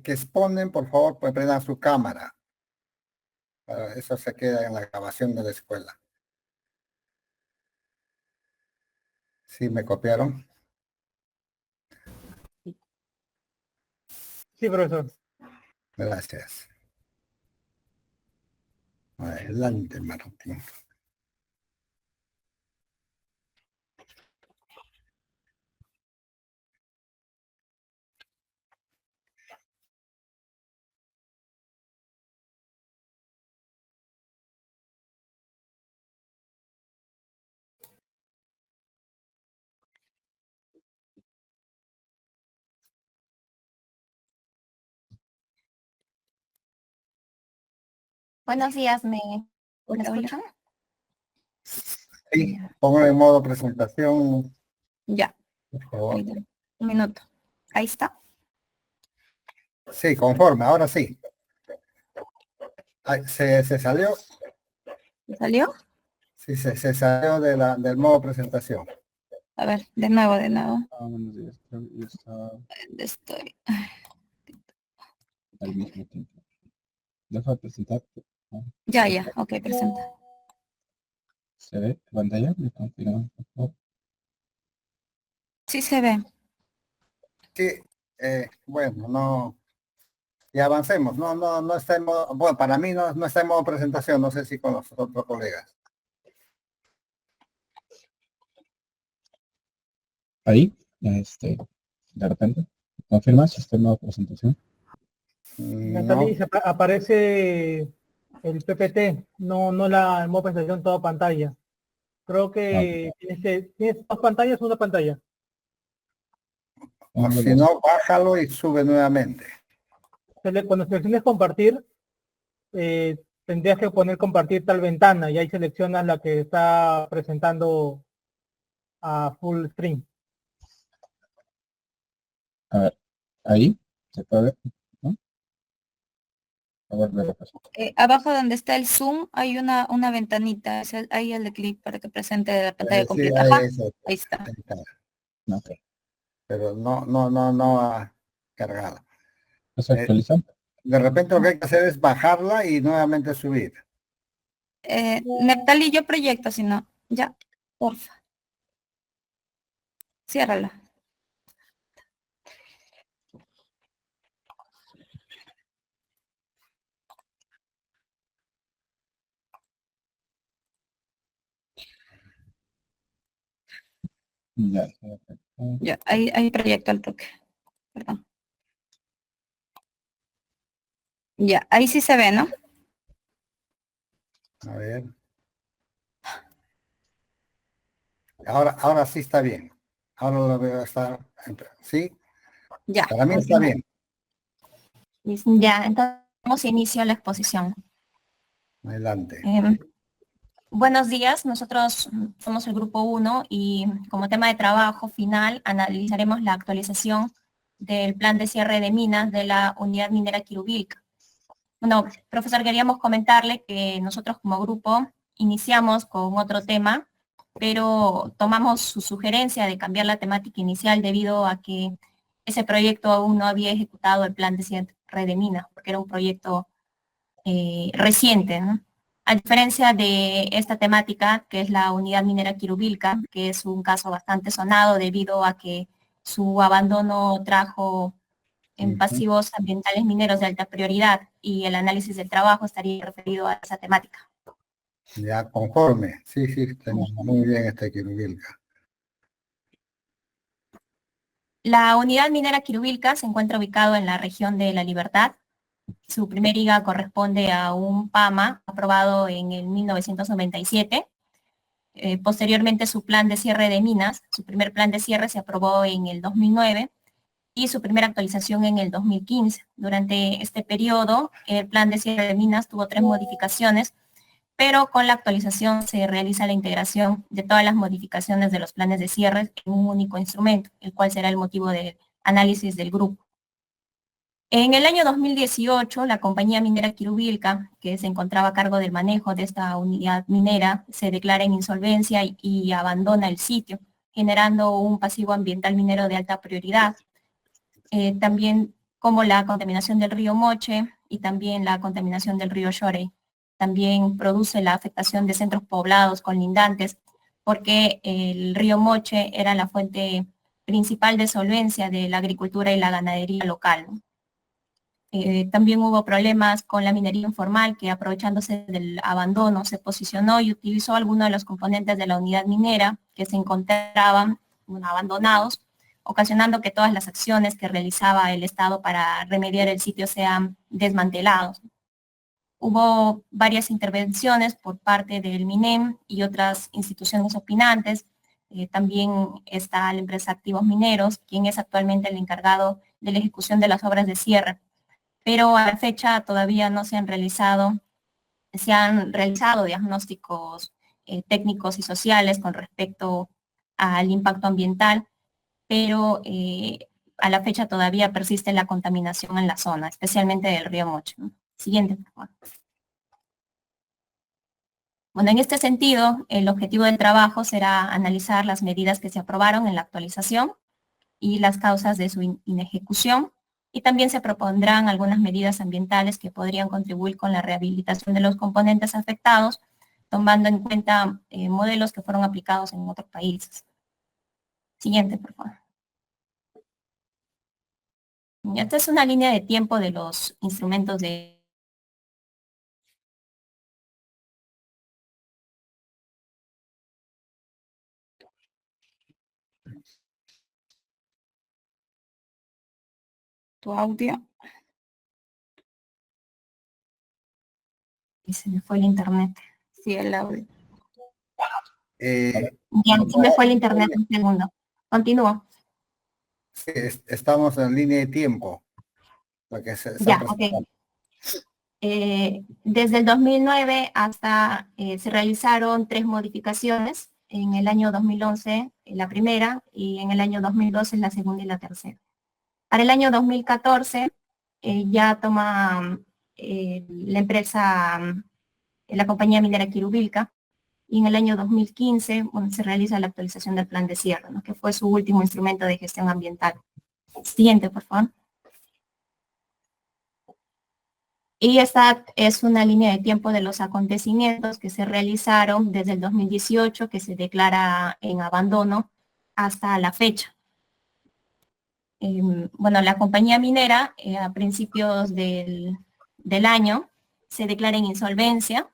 que exponen, por favor, pues prendan su cámara. Eso se queda en la grabación de la escuela. ¿Sí me copiaron? Sí, profesor. Gracias. Adelante, Martín. Buenos días, ¿me escuchan? Sí, pongo en modo presentación, Ya, por favor. un minuto. Ahí está. Sí, conforme, ahora sí. Ay, ¿se salió? ¿Salió? Sí, se salió del modo presentación. A ver, de nuevo, de nuevo. Buenos días, creo que ya está ¿Dónde estoy? al mismo tiempo. Deja de presentarte. ¿No? Ya, ok, presenta. ¿Se ve la pantalla? ¿Me confirman, por favor? Sí se ve. Sí, bueno, no, y avancemos. No está en modo, bueno, para mí no está en modo presentación, no sé si con los otros colegas. Ahí, de repente, ¿confirmas si está en modo presentación? Natalie, No, aparece el PPT, no la modo presentación toda pantalla. Creo que tienes dos pantallas o una pantalla. o si no, bájalo y sube nuevamente. Cuando selecciones compartir, tendrías que poner compartir tal ventana y ahí seleccionas la que está presentando a full screen. A ver, ahí, se puede ver, ¿no? A ver, me repasa. Abajo donde está el zoom hay una ventanita. Ahí el de clic para que presente la pantalla Sí, completa. ahí, Ajá, eso, ahí está. ahí está. Ok. Pero no ha cargado. ¿Estás actualizando? De repente lo que hay que hacer es bajarla y nuevamente subir. Neptali, yo proyecto, si no. Ya, porfa. Ciérrala. Ya, Ya, ahí proyecto al toque. Perdón. Ya, ahí sí se ve, ¿no? A ver. Ahora sí está bien. Ahora lo veo estar. ¿Sí? Ya. Para mí está bien. Ya, entonces damos inicio a la exposición. Adelante. Buenos días, nosotros somos el grupo 1 y como tema de trabajo final analizaremos la actualización del plan de cierre de minas de la unidad minera Quirubilca. Bueno, profesor, queríamos comentarle que nosotros como grupo iniciamos con otro tema, pero tomamos su sugerencia de cambiar la temática inicial debido a que ese proyecto aún no había ejecutado el plan de cierre de minas, porque era un proyecto reciente, ¿no? A diferencia de esta temática, que es la unidad minera Quirubilca, que es un caso bastante sonado debido a que su abandono trajo en pasivos ambientales mineros de alta prioridad y el análisis del trabajo estaría referido a esa temática. Ya conforme. Sí, tenemos muy bien este Quirubilca. La unidad minera Quirubilca se encuentra ubicado en la región de La Libertad. Su primer IGA corresponde a un PAMA aprobado en el 1997. Posteriormente su plan de cierre de minas, su primer plan de cierre se aprobó en el 2009 y su primera actualización en el 2015. Durante este periodo, el plan de cierre de minas tuvo 3 modificaciones, pero con la actualización se realiza la integración de todas las modificaciones de los planes de cierre en un único instrumento, el cual será el motivo del análisis del grupo. En el año 2018, la compañía minera Quirubilca, que se encontraba a cargo del manejo de esta unidad minera, se declara en insolvencia y abandona el sitio, generando un pasivo ambiental minero de alta prioridad. También como la contaminación del río Moche y también la contaminación del río Llorey. También produce la afectación de centros poblados colindantes, porque el río Moche era la fuente principal de solvencia de la agricultura y la ganadería local, ¿no? También hubo problemas con la minería informal, que aprovechándose del abandono se posicionó y utilizó algunos de los componentes de la unidad minera que se encontraban abandonados, ocasionando que todas las acciones que realizaba el Estado para remediar el sitio sean desmantelados. Hubo varias intervenciones por parte del MINEM y otras instituciones opinantes. También está la empresa Activos Mineros, quien es actualmente el encargado de la ejecución de las obras de cierre. Pero a la fecha todavía no se han realizado diagnósticos técnicos y sociales con respecto al impacto ambiental, pero a la fecha todavía persiste la contaminación en la zona, especialmente del río Moche. Siguiente, por favor. Bueno, en este sentido, el objetivo del trabajo será analizar las medidas que se aprobaron en la actualización y las causas de su inejecución, y también se propondrán algunas medidas ambientales que podrían contribuir con la rehabilitación de los componentes afectados, tomando en cuenta modelos que fueron aplicados en otros países. Siguiente, por favor. Esta es una línea de tiempo de los instrumentos de... Tu audio. Y se me fue el internet. Sí, el audio. Ya, se me fue el internet un segundo. Continúo. Sí, estamos en línea de tiempo. Porque Ya, ok. Desde el 2009 hasta se realizaron 3 modificaciones. En el año 2011 la primera y en el año 2012 la segunda y la tercera. Para el año 2014 ya toma la empresa, la compañía minera Quirubilca, y en el año 2015 se realiza la actualización del plan de cierre, ¿no?, que fue su último instrumento de gestión ambiental. Siguiente, por favor. Y esta es una línea de tiempo de los acontecimientos que se realizaron desde el 2018, que se declara en abandono, hasta la fecha. Bueno, la compañía minera a principios del año se declara en insolvencia,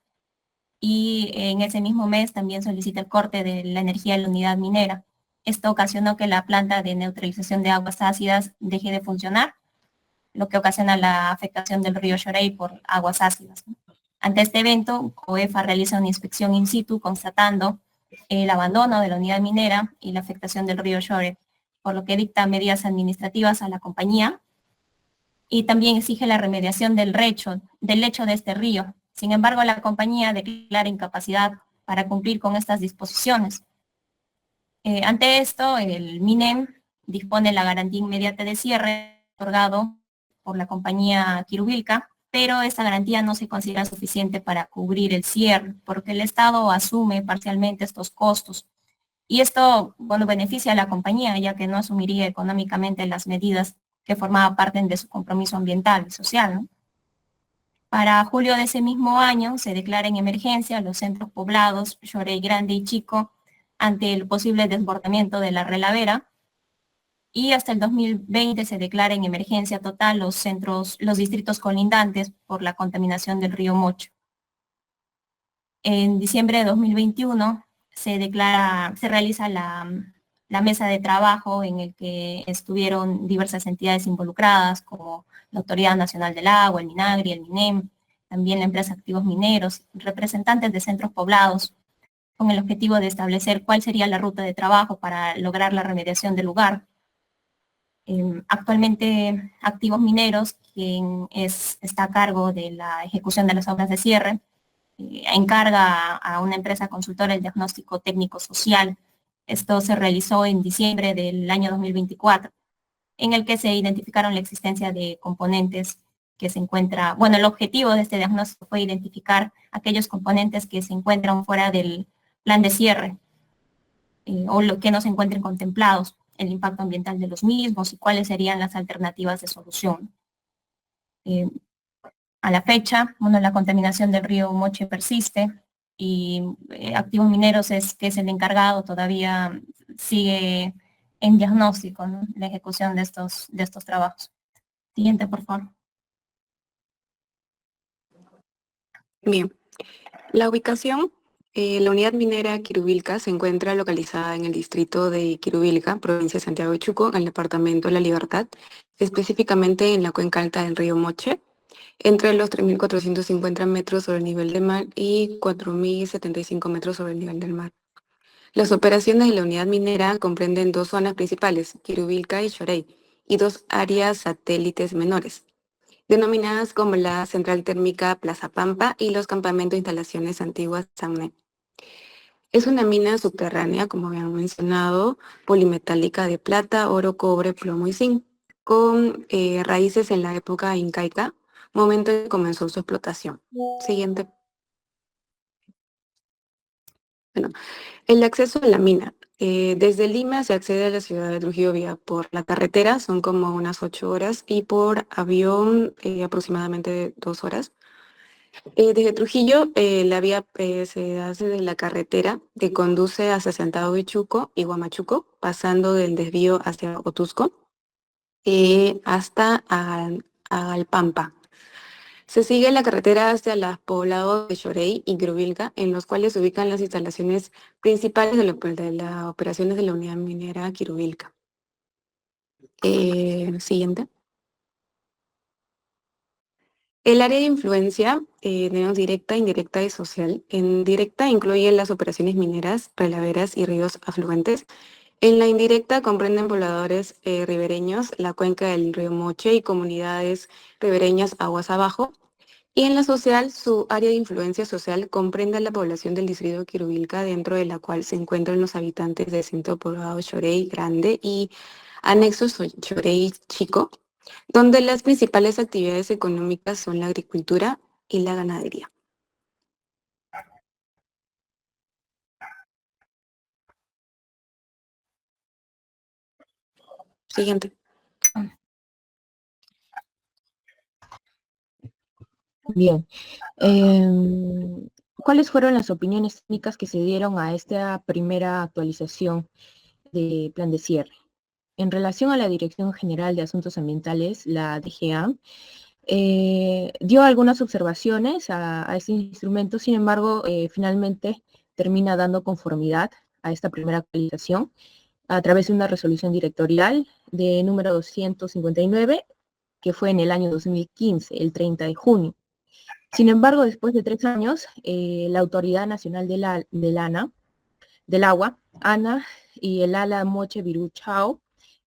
y en ese mismo mes también solicita el corte de la energía de la unidad minera. Esto ocasionó que la planta de neutralización de aguas ácidas deje de funcionar, lo que ocasiona la afectación del río Llorey por aguas ácidas, ¿no? Ante este evento, COEFA realiza una inspección in situ constatando el abandono de la unidad minera y la afectación del río Llorey, por lo que dicta medidas administrativas a la compañía y también exige la remediación del lecho de este río. Sin embargo, la compañía declara incapacidad para cumplir con estas disposiciones. Ante esto, el MINEM dispone la garantía inmediata de cierre otorgado por la compañía Quirubilca, pero esta garantía no se considera suficiente para cubrir el cierre, porque el Estado asume parcialmente estos costos. Y esto, bueno, beneficia a la compañía, ya que no asumiría económicamente las medidas que formaban parte de su compromiso ambiental y social, ¿no? Para julio de ese mismo año se declara en emergencia los centros poblados Llorey Grande y Chico ante el posible desbordamiento de la Relavera, y hasta el 2020 se declara en emergencia total los distritos colindantes por la contaminación del río Mocho. En diciembre de 2021 se realiza la mesa de trabajo en el que estuvieron diversas entidades involucradas, como la Autoridad Nacional del Agua, el MINAGRI, el MINEM, también la empresa Activos Mineros, representantes de centros poblados, con el objetivo de establecer cuál sería la ruta de trabajo para lograr la remediación del lugar. Actualmente Activos Mineros, quien está a cargo de la ejecución de las obras de cierre, encarga a una empresa consultora el diagnóstico técnico social. Esto se realizó en diciembre del año 2024, en el que se identificaron la existencia de componentes que se encuentra, bueno, el objetivo de este diagnóstico fue identificar aquellos componentes que se encuentran fuera del plan de cierre, o lo que no se encuentren contemplados, el impacto ambiental de los mismos y cuáles serían las alternativas de solución. A la fecha, bueno, la contaminación del río Moche persiste y Activos Mineros que es el encargado, todavía sigue en diagnóstico, ¿no?, la ejecución de estos trabajos. Siguiente, por favor. Bien. La ubicación, la unidad minera Quirubilca se encuentra localizada en el distrito de Quirubilca, provincia de Santiago de Chuco, en el departamento de La Libertad, específicamente en la cuenca alta del río Moche, entre los 3.450 metros sobre el nivel del mar y 4.075 metros sobre el nivel del mar. Las operaciones de la unidad minera comprenden dos zonas principales, Quirubilca y Chorey, y dos áreas satélites menores, denominadas como la Central Térmica Plaza Pampa y los Campamentos de Instalaciones Antiguas Samné. Es una mina subterránea, como habían mencionado, polimetálica de plata, oro, cobre, plomo y zinc, con raíces en la época incaica, momento en que comenzó su explotación. Siguiente. Bueno, el acceso a la mina. Desde Lima se accede a la ciudad de Trujillo vía por la carretera, son como unas 8 horas, y por avión aproximadamente 2 horas. Desde Trujillo, la vía se hace de la carretera que conduce hacia Santiago de Chuco y Huamachuco, pasando del desvío hacia Otusco hasta Alpampa. Se sigue la carretera hacia los poblados de Chorey y Grubilca, en los cuales se ubican las instalaciones principales de las operaciones de la unidad minera Quirubilca. Siguiente. El área de influencia tenemos directa, indirecta y social. En directa incluye las operaciones mineras, relaveras y ríos afluentes. En la indirecta comprenden pobladores ribereños, la cuenca del río Moche y comunidades ribereñas aguas abajo. Y en la social, su área de influencia social comprende la población del distrito de Quirubilca, dentro de la cual se encuentran los habitantes del centro poblado Chorey Grande y anexos Chorey Chico, donde las principales actividades económicas son la agricultura y la ganadería. Siguiente. Bien. ¿Cuáles fueron las opiniones técnicas que se dieron a esta primera actualización de plan de cierre? En relación a la Dirección General de Asuntos Ambientales, la DGA, dio algunas observaciones a este instrumento, sin embargo, finalmente termina dando conformidad a esta primera actualización a través de una resolución directorial de número 259, que fue en el año 2015, el 30 de junio. Sin embargo, después de 3 años, la Autoridad Nacional del Agua, ANA, y el ALA Moche Virú Chao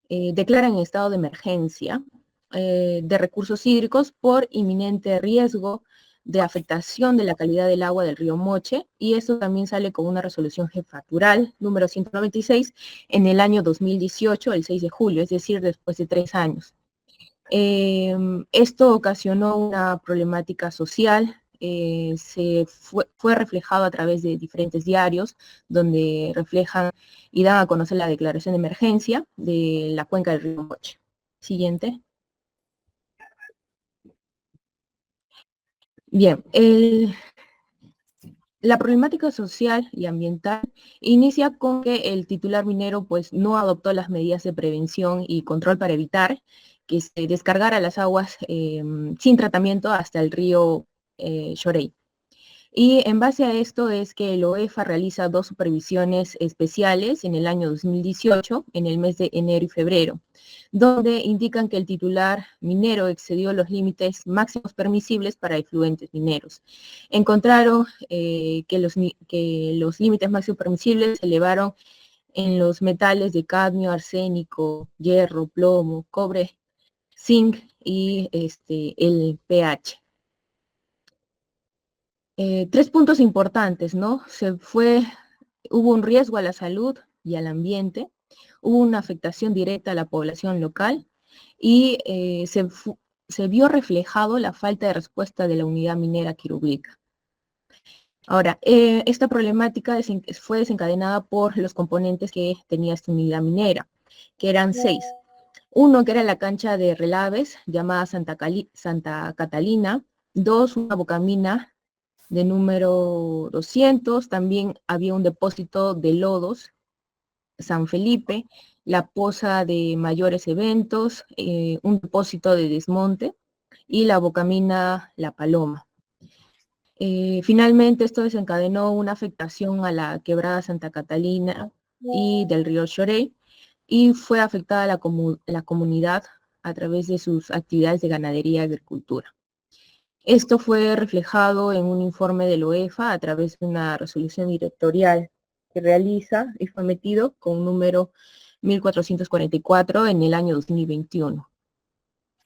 declaran estado de emergencia de recursos hídricos por inminente riesgo de afectación de la calidad del agua del río Moche, y esto también sale con una resolución jefatural número 196 en el año 2018, el 6 de julio, es decir, después de 3 años. Esto ocasionó una problemática social, fue reflejado a través de diferentes diarios, donde reflejan y dan a conocer la declaración de emergencia de la cuenca del río Moche. Siguiente. Bien, la problemática social y ambiental inicia con que el titular minero pues no adoptó las medidas de prevención y control para evitar que se descargara las aguas sin tratamiento hasta el río Chorey. Y en base a esto es que el OEFA realiza 2 supervisiones especiales en el año 2018, en el mes de enero y febrero, donde indican que el titular minero excedió los límites máximos permisibles para efluentes mineros. Encontraron que los límites máximos permisibles se elevaron en los metales de cadmio, arsénico, hierro, plomo, cobre, zinc y el pH. 3 puntos importantes, ¿no? Hubo un riesgo a la salud y al ambiente, hubo una afectación directa a la población local y se vio reflejado la falta de respuesta de la unidad minera Quirubilca. Ahora, esta problemática fue desencadenada por los componentes que tenía esta unidad minera, que eran 6. Uno, que era la cancha de relaves, llamada Santa Catalina. Dos, una bocamina de número 200. También había un depósito de lodos, San Felipe, la poza de mayores eventos, un depósito de desmonte y la bocamina La Paloma. Finalmente, esto desencadenó una afectación a la quebrada Santa Catalina y del río Chorey, y fue afectada la comunidad a través de sus actividades de ganadería y agricultura. Esto fue reflejado en un informe de la OEFA a través de una resolución directorial que realiza y fue emitido con número 1444 en el año 2021.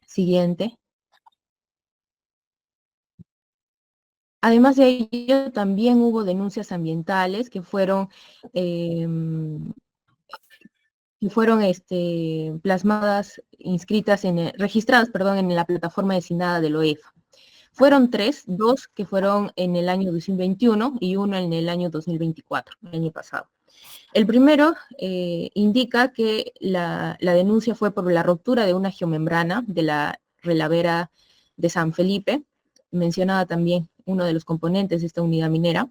Siguiente. Además de ello, también hubo denuncias ambientales que fueron plasmadas, registradas, en la plataforma designada de la OEFA. Fueron dos que fueron en el año 2021 y uno en el año 2024, el año pasado. El primero indica que la denuncia fue por la ruptura de una geomembrana de la relavera de San Felipe, mencionaba también uno de los componentes de esta unidad minera.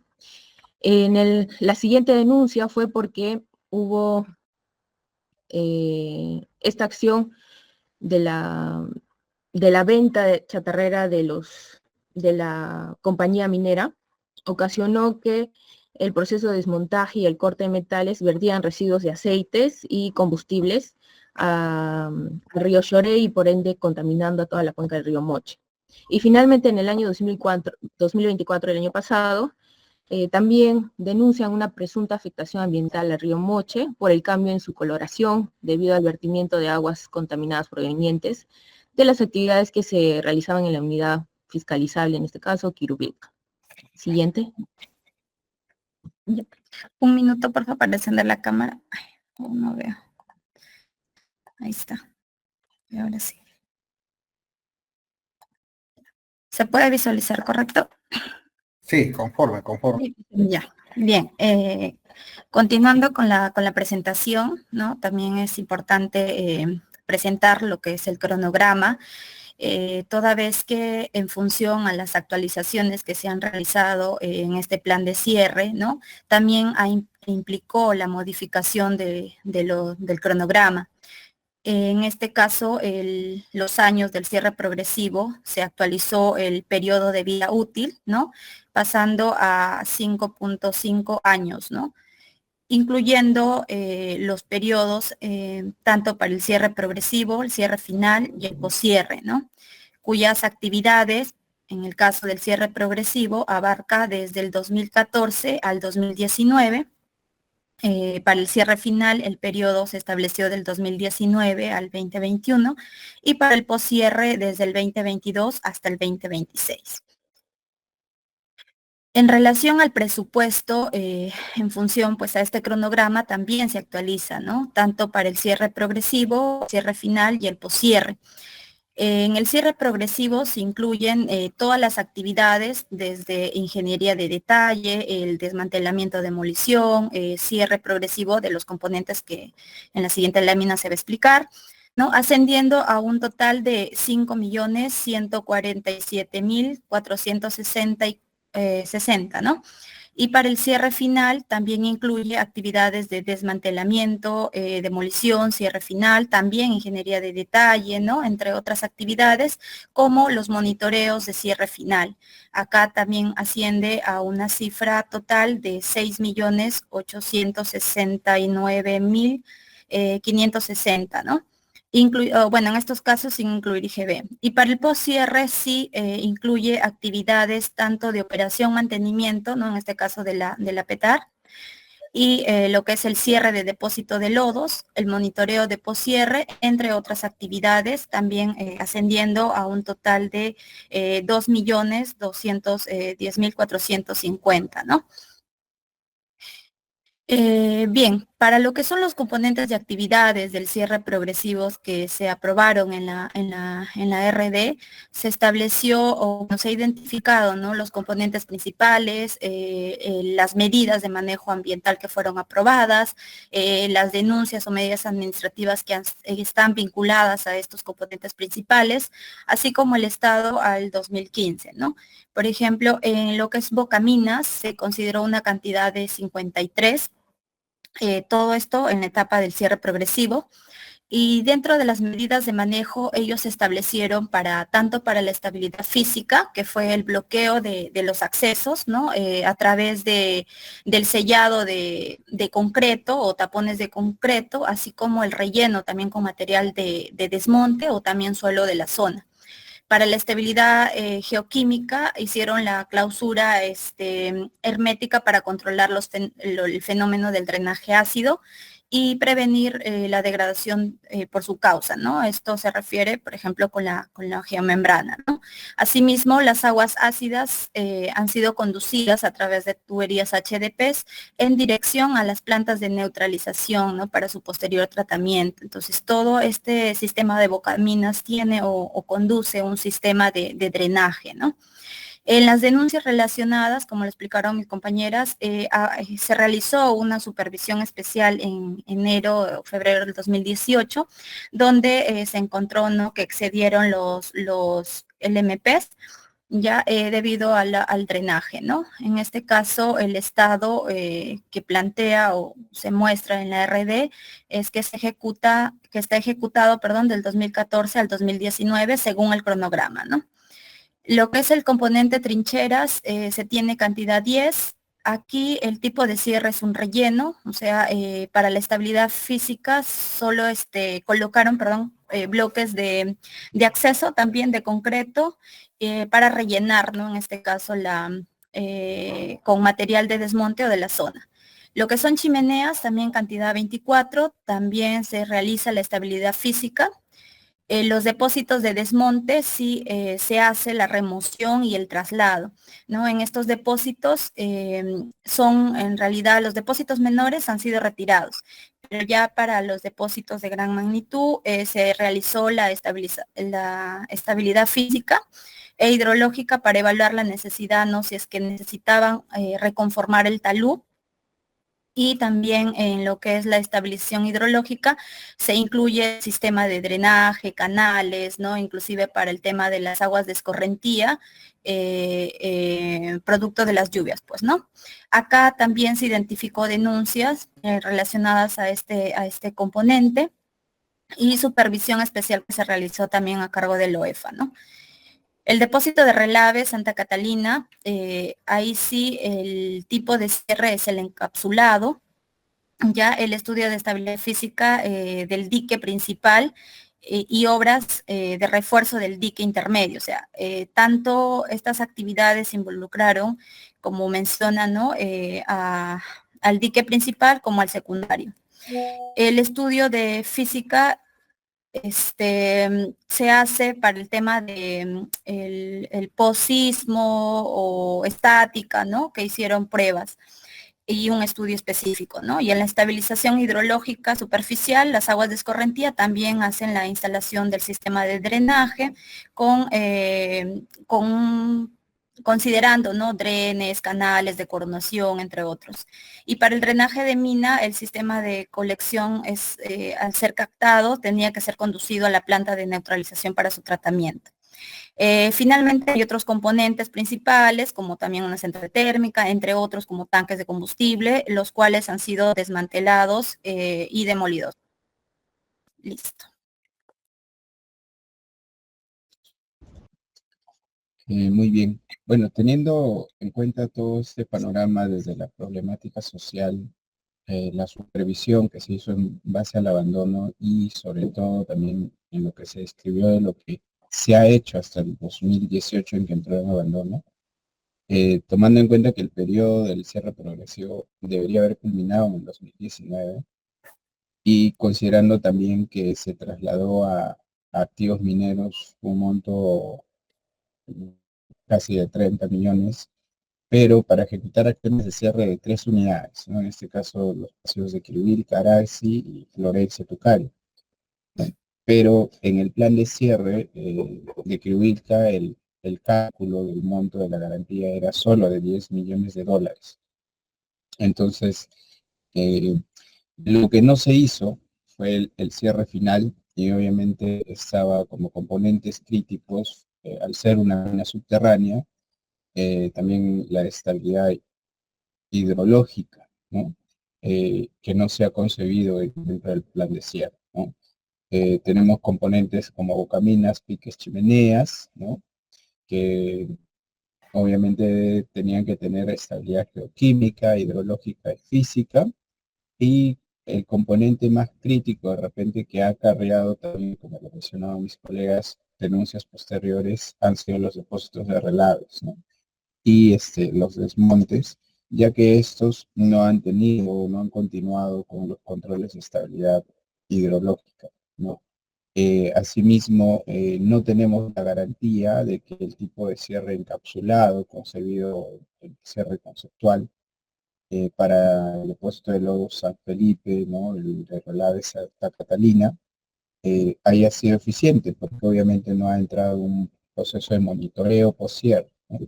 La siguiente denuncia fue porque hubo esta acción de la venta chatarrera de la compañía minera, ocasionó que el proceso de desmontaje y el corte de metales vertían residuos de aceites y combustibles al río Chorey y por ende contaminando a toda la cuenca del río Moche. Y finalmente en el año 2024, el año pasado, también denuncian una presunta afectación ambiental al río Moche por el cambio en su coloración debido al vertimiento de aguas contaminadas provenientes de las actividades que se realizaban en la unidad fiscalizable, en este caso, Quirubilca. Siguiente. Un minuto, por favor, para encender la cámara. Ay, no veo. Ahí está. Y ahora sí. ¿Se puede visualizar, correcto? Sí, conforme. Ya, bien. Continuando con la presentación, ¿no? También es importante presentar lo que es el cronograma, toda vez que en función a las actualizaciones que se han realizado en este plan de cierre, ¿no? También implicó la modificación del cronograma. En este caso, los años del cierre progresivo, se actualizó el periodo de vida útil, ¿no? Pasando a 5.5 años, ¿no? Incluyendo los periodos tanto para el cierre progresivo, el cierre final y el poscierre, ¿no? Cuyas actividades, en el caso del cierre progresivo, abarca desde el 2014 al 2019. Para el cierre final, el periodo se estableció del 2019 al 2021 y para el poscierre desde el 2022 hasta el 2026. En relación al presupuesto, en función pues a este cronograma también se actualiza, ¿no? Tanto para el cierre progresivo, cierre final y el poscierre. En el cierre progresivo se incluyen todas las actividades desde ingeniería de detalle, el desmantelamiento, demolición, cierre progresivo de los componentes que en la siguiente lámina se va a explicar, ¿no? Ascendiendo a un total de 5.147.460, ¿no? Y para el cierre final también incluye actividades de desmantelamiento, demolición, cierre final, también ingeniería de detalle, ¿no? Entre otras actividades, como los monitoreos de cierre final. Acá también asciende a una cifra total de 6.869.560, ¿no? Bueno, en estos casos sin incluir IGB. Y para el postcierre sí incluye actividades tanto de operación, mantenimiento, ¿no? En este caso de la PETAR, y lo que es el cierre de depósito de lodos, el monitoreo de postcierre, entre otras actividades, también ascendiendo a un total de 2.210.450, ¿no? Bien, para lo que son los componentes de actividades del cierre progresivos que se aprobaron en la RD, se estableció o se ha identificado, ¿no?, los componentes principales, las medidas de manejo ambiental que fueron aprobadas, las denuncias o medidas administrativas que están vinculadas a estos componentes principales, así como el estado al 2015, ¿no? Por ejemplo, en lo que es Bocaminas se consideró una cantidad de 53, todo esto en la etapa del cierre progresivo. Y dentro de las medidas de manejo, ellos establecieron tanto para la estabilidad física, que fue el bloqueo de los accesos, ¿no? A través del sellado de concreto o tapones de concreto, así como el relleno también con material de desmonte o también suelo de la zona. Para la estabilidad geoquímica hicieron la clausura hermética para controlar el fenómeno del drenaje ácido y prevenir la degradación por su causa, ¿no? Esto se refiere, por ejemplo, con la geomembrana, ¿no? Asimismo, las aguas ácidas han sido conducidas a través de tuberías HDPs en dirección a las plantas de neutralización, ¿no?, para su posterior tratamiento. Entonces, todo este sistema de Bocaminas tiene o conduce un sistema de drenaje, ¿no? En las denuncias relacionadas, como lo explicaron mis compañeras, se realizó una supervisión especial en enero o febrero del 2018, donde se encontró, ¿no?, que excedieron los LMPs, ya debido al drenaje, ¿no? En este caso, el estado que plantea o se muestra en la RD es que está ejecutado, del 2014 al 2019 según el cronograma, ¿no? Lo que es el componente trincheras, se tiene cantidad 10. Aquí el tipo de cierre es un relleno, o sea, para la estabilidad física solo colocaron, bloques de acceso también de concreto para rellenar, ¿no?, en este caso con material de desmonte o de la zona. Lo que son chimeneas, también cantidad 24, también se realiza la estabilidad física. Los depósitos de desmonte sí se hace la remoción y el traslado, ¿no? En estos depósitos son, en realidad, los depósitos menores han sido retirados, pero ya para los depósitos de gran magnitud se realizó la estabilidad física e hidrológica para evaluar la necesidad, ¿no?, si es que necesitaban reconformar el talud. Y también en lo que es la estabilización hidrológica se incluye el sistema de drenaje, canales, ¿no?, inclusive para el tema de las aguas de escorrentía, producto de las lluvias, pues, ¿no? Acá también se identificó denuncias relacionadas a este componente y supervisión especial que se realizó también a cargo del OEFA, ¿no? El depósito de Relave Santa Catalina, ahí sí el tipo de cierre es el encapsulado. Ya el estudio de estabilidad física del dique principal y obras de refuerzo del dique intermedio. O sea, tanto estas actividades involucraron, como mencionan, ¿no?, al dique principal como al secundario. El estudio de física se hace para el tema de el post-sismo o estática, ¿no?, que hicieron pruebas y un estudio específico, ¿no? Y en la estabilización hidrológica superficial, las aguas de escorrentía también hacen la instalación del sistema de drenaje considerando, ¿no?, drenes, canales de coronación, entre otros. Y para el drenaje de mina, el sistema de colección al ser captado, tenía que ser conducido a la planta de neutralización para su tratamiento. Finalmente, hay otros componentes principales, como también una central térmica, entre otros como tanques de combustible, los cuales han sido desmantelados y demolidos. Listo. Muy bien. Bueno, teniendo en cuenta todo este panorama desde la problemática social, la supervisión que se hizo en base al abandono y sobre todo también en lo que se describió de lo que se ha hecho hasta el 2018 en que entró en abandono, tomando en cuenta que el periodo del cierre progresivo debería haber culminado en el 2019 y considerando también que se trasladó a activos mineros un monto casi de 30 millones, pero para ejecutar acciones de cierre de 3 unidades, ¿no? En este caso los pasivos de Quirubilca, Araxi y Florencia Tucario. Pero en el plan de cierre de Quirubilca, el cálculo del monto de la garantía era solo de $10 millones. Entonces, lo que no se hizo fue el cierre final, y obviamente estaba como componentes críticos, al ser una mina subterránea, también la estabilidad hidrológica, ¿no? Que no se ha concebido dentro del plan de cierre, ¿no? Tenemos componentes como bocaminas, piques, chimeneas, ¿no? Que obviamente tenían que tener estabilidad geoquímica, hidrológica y física, y el componente más crítico de repente que ha acarreado también, como lo mencionaban mis colegas, denuncias posteriores han sido los depósitos de relaves, ¿no? Y los desmontes, ya que estos no han tenido o no han continuado con los controles de estabilidad hidrológica, ¿no? Asimismo, no tenemos la garantía de que el tipo de cierre encapsulado, concebido el cierre conceptual, para el depósito de lodo San Felipe, ¿no? El de relave Santa Catalina, haya sido eficiente, porque obviamente no ha entrado un proceso de monitoreo post-cierre, ¿no?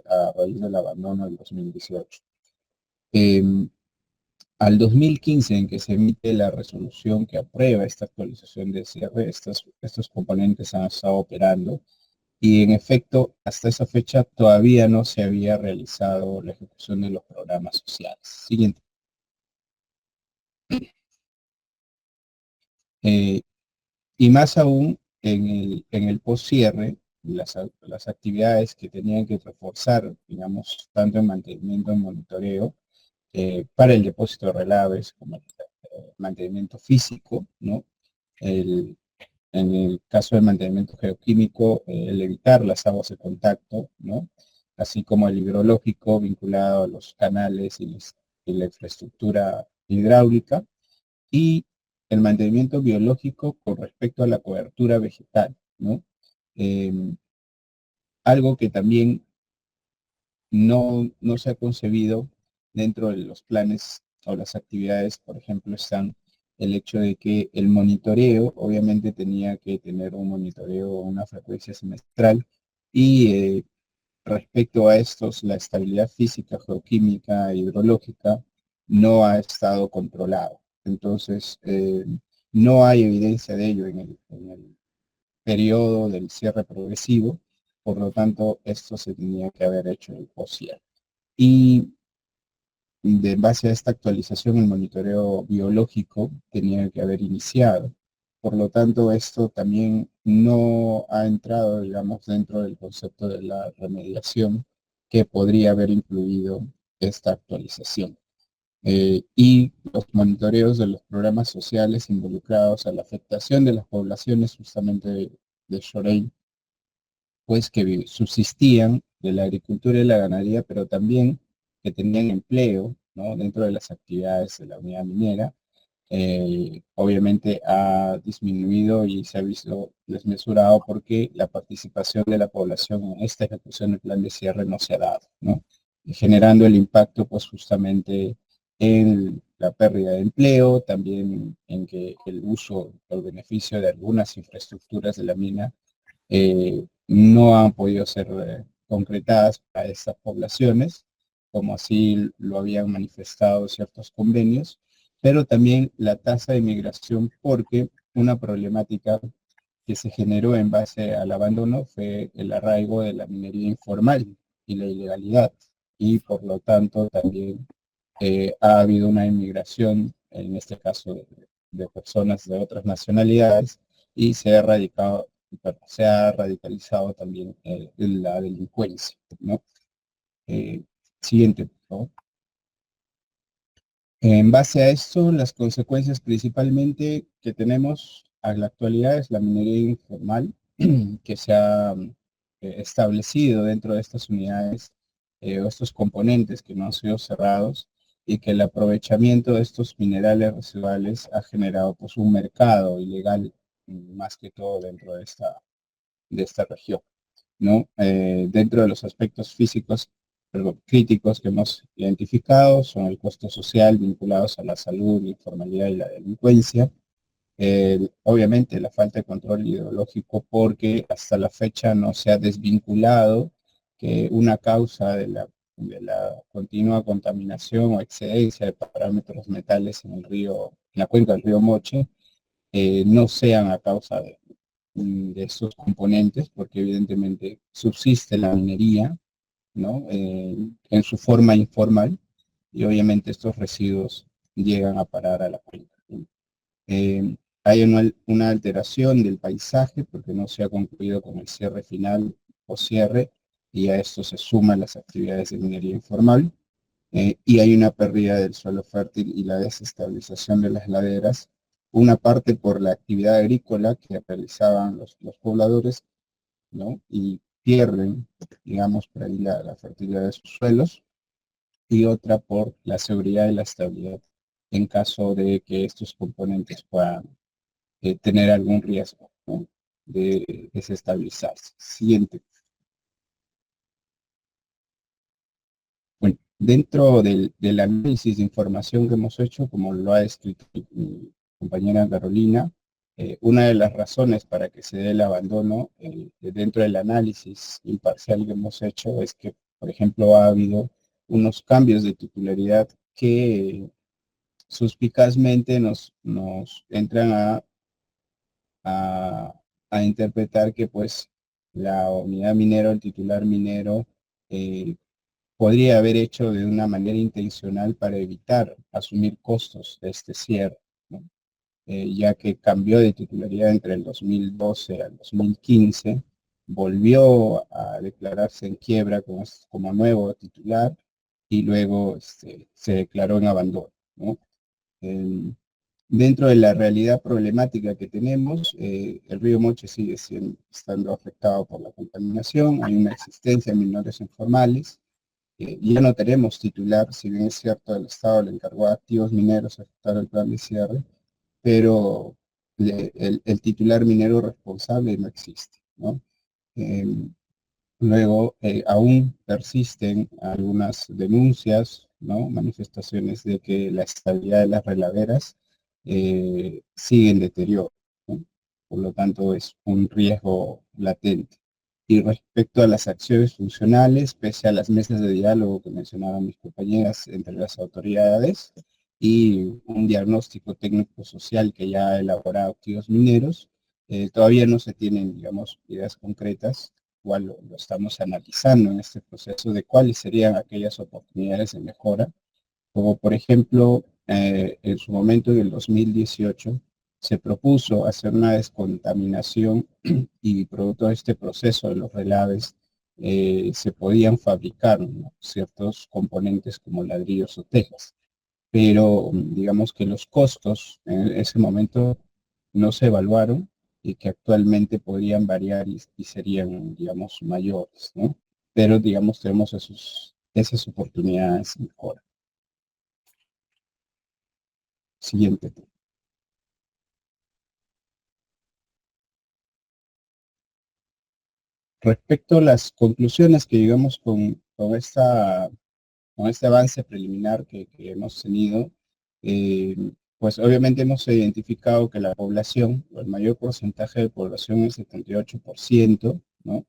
A raíz del abandono del 2018. Al 2015, en que se emite la resolución que aprueba esta actualización de cierre, estos componentes han estado operando, y en efecto, hasta esa fecha todavía no se había realizado la ejecución de los programas sociales. Siguiente. Y más aún, en el post-cierre, las actividades que tenían que reforzar, digamos, tanto en mantenimiento y monitoreo, para el depósito de relaves, como el mantenimiento físico, ¿no? En el caso del mantenimiento geoquímico, el evitar las aguas de contacto, ¿no? Así como el hidrológico vinculado a los canales y la infraestructura hidráulica, y el mantenimiento biológico con respecto a la cobertura vegetal, ¿no? Algo que también no se ha concebido dentro de los planes o las actividades. Por ejemplo, están el hecho de que el monitoreo, obviamente tenía que tener un monitoreo a una frecuencia semestral, y respecto a estos, la estabilidad física, geoquímica, hidrológica, no ha estado controlado. Entonces, no hay evidencia de ello en el periodo del cierre progresivo, por lo tanto, esto se tenía que haber hecho en el post-cierre. Y de base a esta actualización, el monitoreo biológico tenía que haber iniciado. Por lo tanto, esto también no ha entrado, digamos, dentro del concepto de la remediación que podría haber incluido esta actualización. Y los monitoreos de los programas sociales involucrados a la afectación de las poblaciones justamente de Xorey, pues que subsistían de la agricultura y la ganadería, pero también que tenían empleo, ¿no? Dentro de las actividades de la unidad minera. Obviamente ha disminuido y se ha visto desmesurado porque la participación de la población en esta ejecución del plan de cierre no se ha dado, ¿no? Generando el impacto pues justamente en la pérdida de empleo, también en que el uso o el beneficio de algunas infraestructuras de la mina no han podido ser concretadas para estas poblaciones, como así lo habían manifestado ciertos convenios, pero también la tasa de migración, porque una problemática que se generó en base al abandono fue el arraigo de la minería informal y la ilegalidad, y por lo tanto también ha habido una inmigración, en este caso de personas de otras nacionalidades, y se ha radicalizado también la delincuencia, ¿no? Siguiente, por favor. En base a esto, las consecuencias principalmente que tenemos a la actualidad es la minería informal que se ha establecido dentro de estas unidades, o estos componentes que no han sido cerrados, y que el aprovechamiento de estos minerales residuales ha generado pues un mercado ilegal, más que todo dentro de esta región, ¿no? Dentro de los aspectos físicos críticos que hemos identificado son el costo social vinculados a la salud, la informalidad y la delincuencia. Obviamente la falta de control ideológico, porque hasta la fecha no se ha desvinculado que una causa de la continua contaminación o excedencia de parámetros metales en el río, en la cuenca del río Moche, no sean a causa de estos componentes, porque evidentemente subsiste la minería, ¿no? En su forma informal, y obviamente estos residuos llegan a parar a la cuenca. Hay una alteración del paisaje porque no se ha concluido con el cierre final o cierre, y a esto se suman las actividades de minería informal, y hay una pérdida del suelo fértil y la desestabilización de las laderas, una parte por la actividad agrícola que realizaban los pobladores, ¿no? Y pierden, digamos, por ahí la fertilidad de sus suelos, y otra por la seguridad y la estabilidad en caso de que estos componentes puedan tener algún riesgo, ¿no? De desestabilizarse. Siguiente. Bueno, dentro del análisis de información que hemos hecho, como lo ha descrito mi compañera Carolina, una de las razones para que se dé el abandono dentro del análisis imparcial que hemos hecho es que, por ejemplo, ha habido unos cambios de titularidad que suspicazmente nos entran a interpretar que pues la unidad minera o el titular minero podría haber hecho de una manera intencional para evitar asumir costos de este cierre, ¿no? Ya que cambió de titularidad entre el 2012 al 2015, volvió a declararse en quiebra como nuevo titular, y luego se declaró en abandono, ¿no? Dentro de la realidad problemática que tenemos, el río Moche sigue estando afectado por la contaminación, hay una existencia de minores informales, ya no tenemos titular, si bien es cierto el Estado le encargó a activos mineros a ejecutar el plan de cierre, pero el titular minero responsable no existe, ¿no? Luego, aún persisten algunas denuncias, ¿no? Manifestaciones de que la estabilidad de las reladeras sigue en deterioro, ¿no? Por lo tanto, es un riesgo latente. Y respecto a las acciones funcionales, pese a las mesas de diálogo que mencionaban mis compañeras entre las autoridades y un diagnóstico técnico-social que ya ha elaborado activos mineros, todavía no se tienen, digamos, ideas concretas, cual lo estamos analizando en este proceso, de cuáles serían aquellas oportunidades de mejora, como por ejemplo, en su momento, en el 2018, se propuso hacer una descontaminación y producto de este proceso de los relaves se podían fabricar, ¿no?, ciertos componentes como ladrillos o tejas, pero digamos que los costos en ese momento no se evaluaron y que actualmente podrían variar y serían, digamos, mayores, ¿no? Pero, digamos, tenemos esas oportunidades de mejora. Siguiente. Respecto a las conclusiones que llegamos con este avance preliminar que hemos tenido, pues obviamente hemos identificado que la población, o el mayor porcentaje de población, el 78%, ¿no?,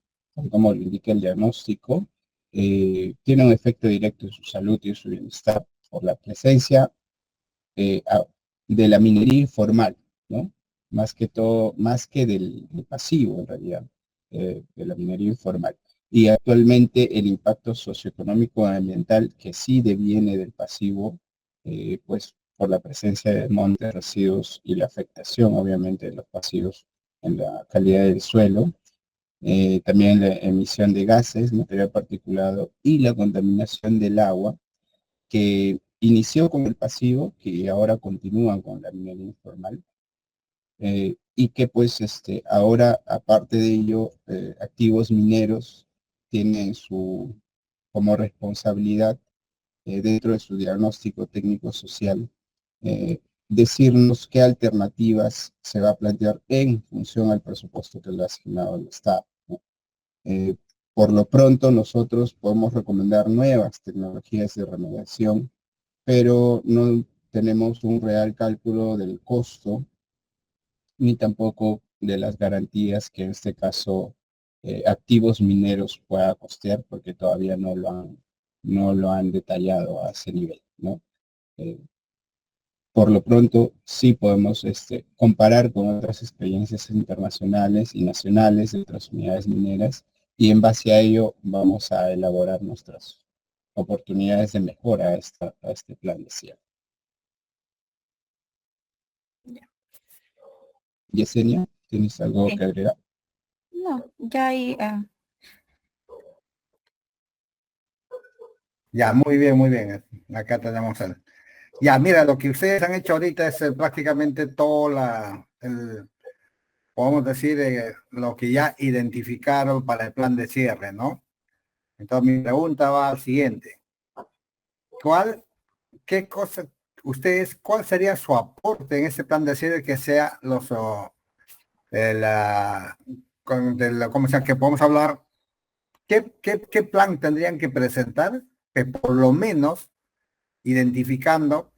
como lo indica el diagnóstico, tiene un efecto directo en su salud y en su bienestar por la presencia de la minería informal, ¿no? Más que todo, más que del pasivo en realidad, de la minería informal. Y actualmente el impacto socioeconómico ambiental que sí deviene del pasivo, pues por la presencia de montes, residuos y la afectación obviamente de los pasivos en la calidad del suelo, también la emisión de gases, material particulado y la contaminación del agua, que inició con el pasivo, que ahora continúa con la minería informal, y que pues ahora, aparte de ello, activos mineros tienen como responsabilidad, dentro de su diagnóstico técnico social, decirnos qué alternativas se va a plantear en función al presupuesto que le ha asignado el Estado, ¿no? Por lo pronto, nosotros podemos recomendar nuevas tecnologías de remediación, pero no tenemos un real cálculo del costo, ni tampoco de las garantías que en este caso activos mineros pueda costear, porque todavía no lo han detallado a ese nivel, ¿no? Por lo pronto, sí podemos comparar con otras experiencias internacionales y nacionales de otras unidades mineras, y en base a ello vamos a elaborar nuestras oportunidades de mejora a este plan de cierre. Yesenia, ¿tienes algo Sí. que agregar? No, ya hay... Ya, muy bien, muy bien. Acá tenemos el... Ya, mira, lo que ustedes han hecho ahorita es prácticamente todo podemos decir, lo que ya identificaron para el plan de cierre, ¿no? Entonces mi pregunta va al siguiente. ¿Cuál sería su aporte en ese plan de cierre que sea ¿cómo se llama? Que podemos hablar, ¿qué plan tendrían que presentar que por lo menos identificando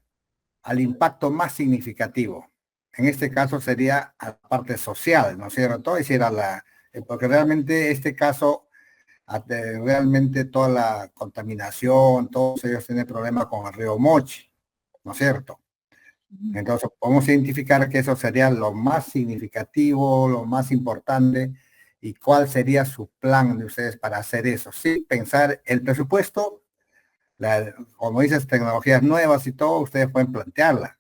al impacto más significativo? En este caso sería a la parte social, ¿no es cierto? Es decir, porque realmente este caso, realmente toda la contaminación, todos ellos tienen problemas con el río Mochi, ¿no es cierto? Entonces podemos identificar que eso sería lo más significativo, lo más importante, y cuál sería su plan de ustedes para hacer eso. Sí, pensar el presupuesto, como dices, tecnologías nuevas y todo, ustedes pueden plantearla,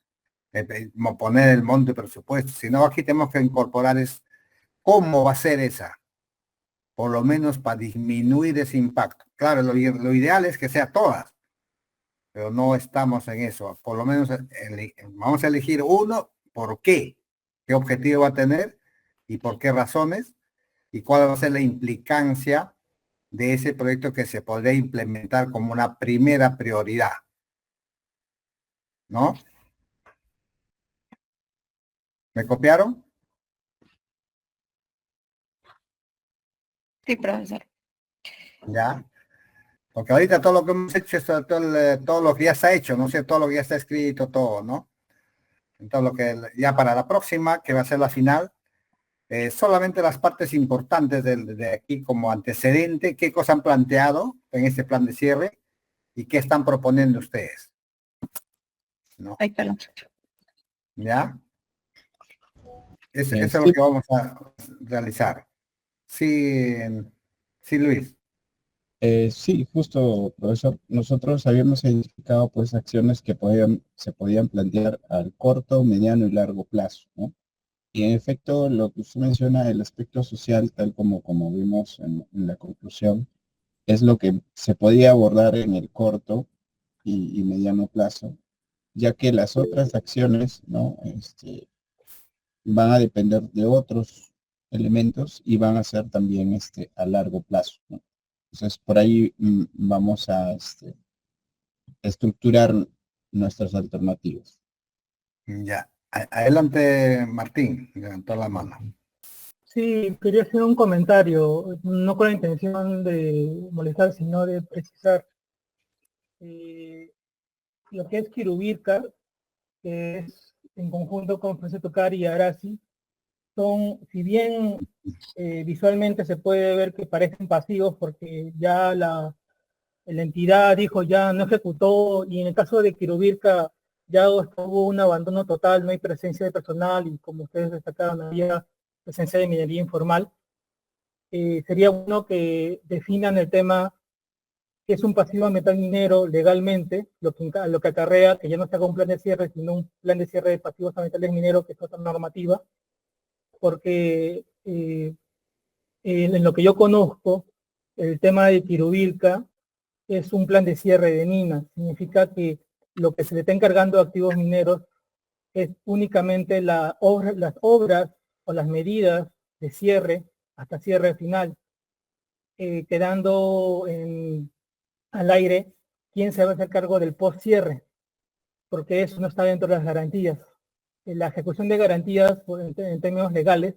poner el monto de presupuesto. Si no, aquí tenemos que incorporar es cómo va a ser esa, por lo menos para disminuir ese impacto. Claro, lo ideal es que sea todas, pero no estamos en eso. Por lo menos vamos a elegir uno, ¿por qué? ¿Qué objetivo va a tener? ¿Y por qué razones? ¿Y cuál va a ser la implicancia de ese proyecto que se podría implementar como una primera prioridad? ¿No? ¿Me copiaron? Sí, profesor. Ya. Porque ahorita todo lo que hemos hecho es todo lo que ya está hecho, no sé, todo lo que ya está escrito, todo, ¿no? Entonces lo que ya para la próxima, que va a ser la final, solamente las partes importantes de aquí como antecedente, qué cosas han planteado en este plan de cierre y qué están proponiendo ustedes, ¿no? Ay, perdón. ¿Ya? Eso es Sí. lo que vamos a realizar. Sí, sí, Luis. Sí, justo, profesor. Nosotros habíamos identificado pues acciones que se podían plantear al corto, mediano y largo plazo, ¿no? Y en efecto, lo que usted menciona, el aspecto social, tal como vimos en la conclusión, es lo que se podía abordar en el corto y mediano plazo, ya que las otras acciones, ¿no? Van a depender de otros elementos y van a ser también a largo plazo, ¿no? Entonces, por ahí vamos a estructurar nuestras alternativas. Ya. Adelante, Martín, levantó la mano. Sí, quería hacer un comentario, no con la intención de molestar, sino de precisar. Lo que es Quirubilca, que es en conjunto con José Tocar y Arasi, son, si bien visualmente se puede ver que parecen pasivos porque ya la entidad dijo ya no ejecutó, y en el caso de Quirubilca ya hubo un abandono total, no hay presencia de personal y como ustedes destacaron había presencia de minería informal. Sería bueno que definan el tema que es un pasivo ambiental minero legalmente, lo que acarrea que ya no se haga un plan de cierre, sino un plan de cierre de pasivos ambientales mineros, que es otra normativa, porque en lo que yo conozco, el tema de Quirubilca es un plan de cierre de minas. Significa que lo que se le está encargando a activos mineros es únicamente las obras o las medidas de cierre hasta cierre final, quedando al aire quién se va a hacer cargo del post-cierre, porque eso no está dentro de las garantías. La ejecución de garantías en términos legales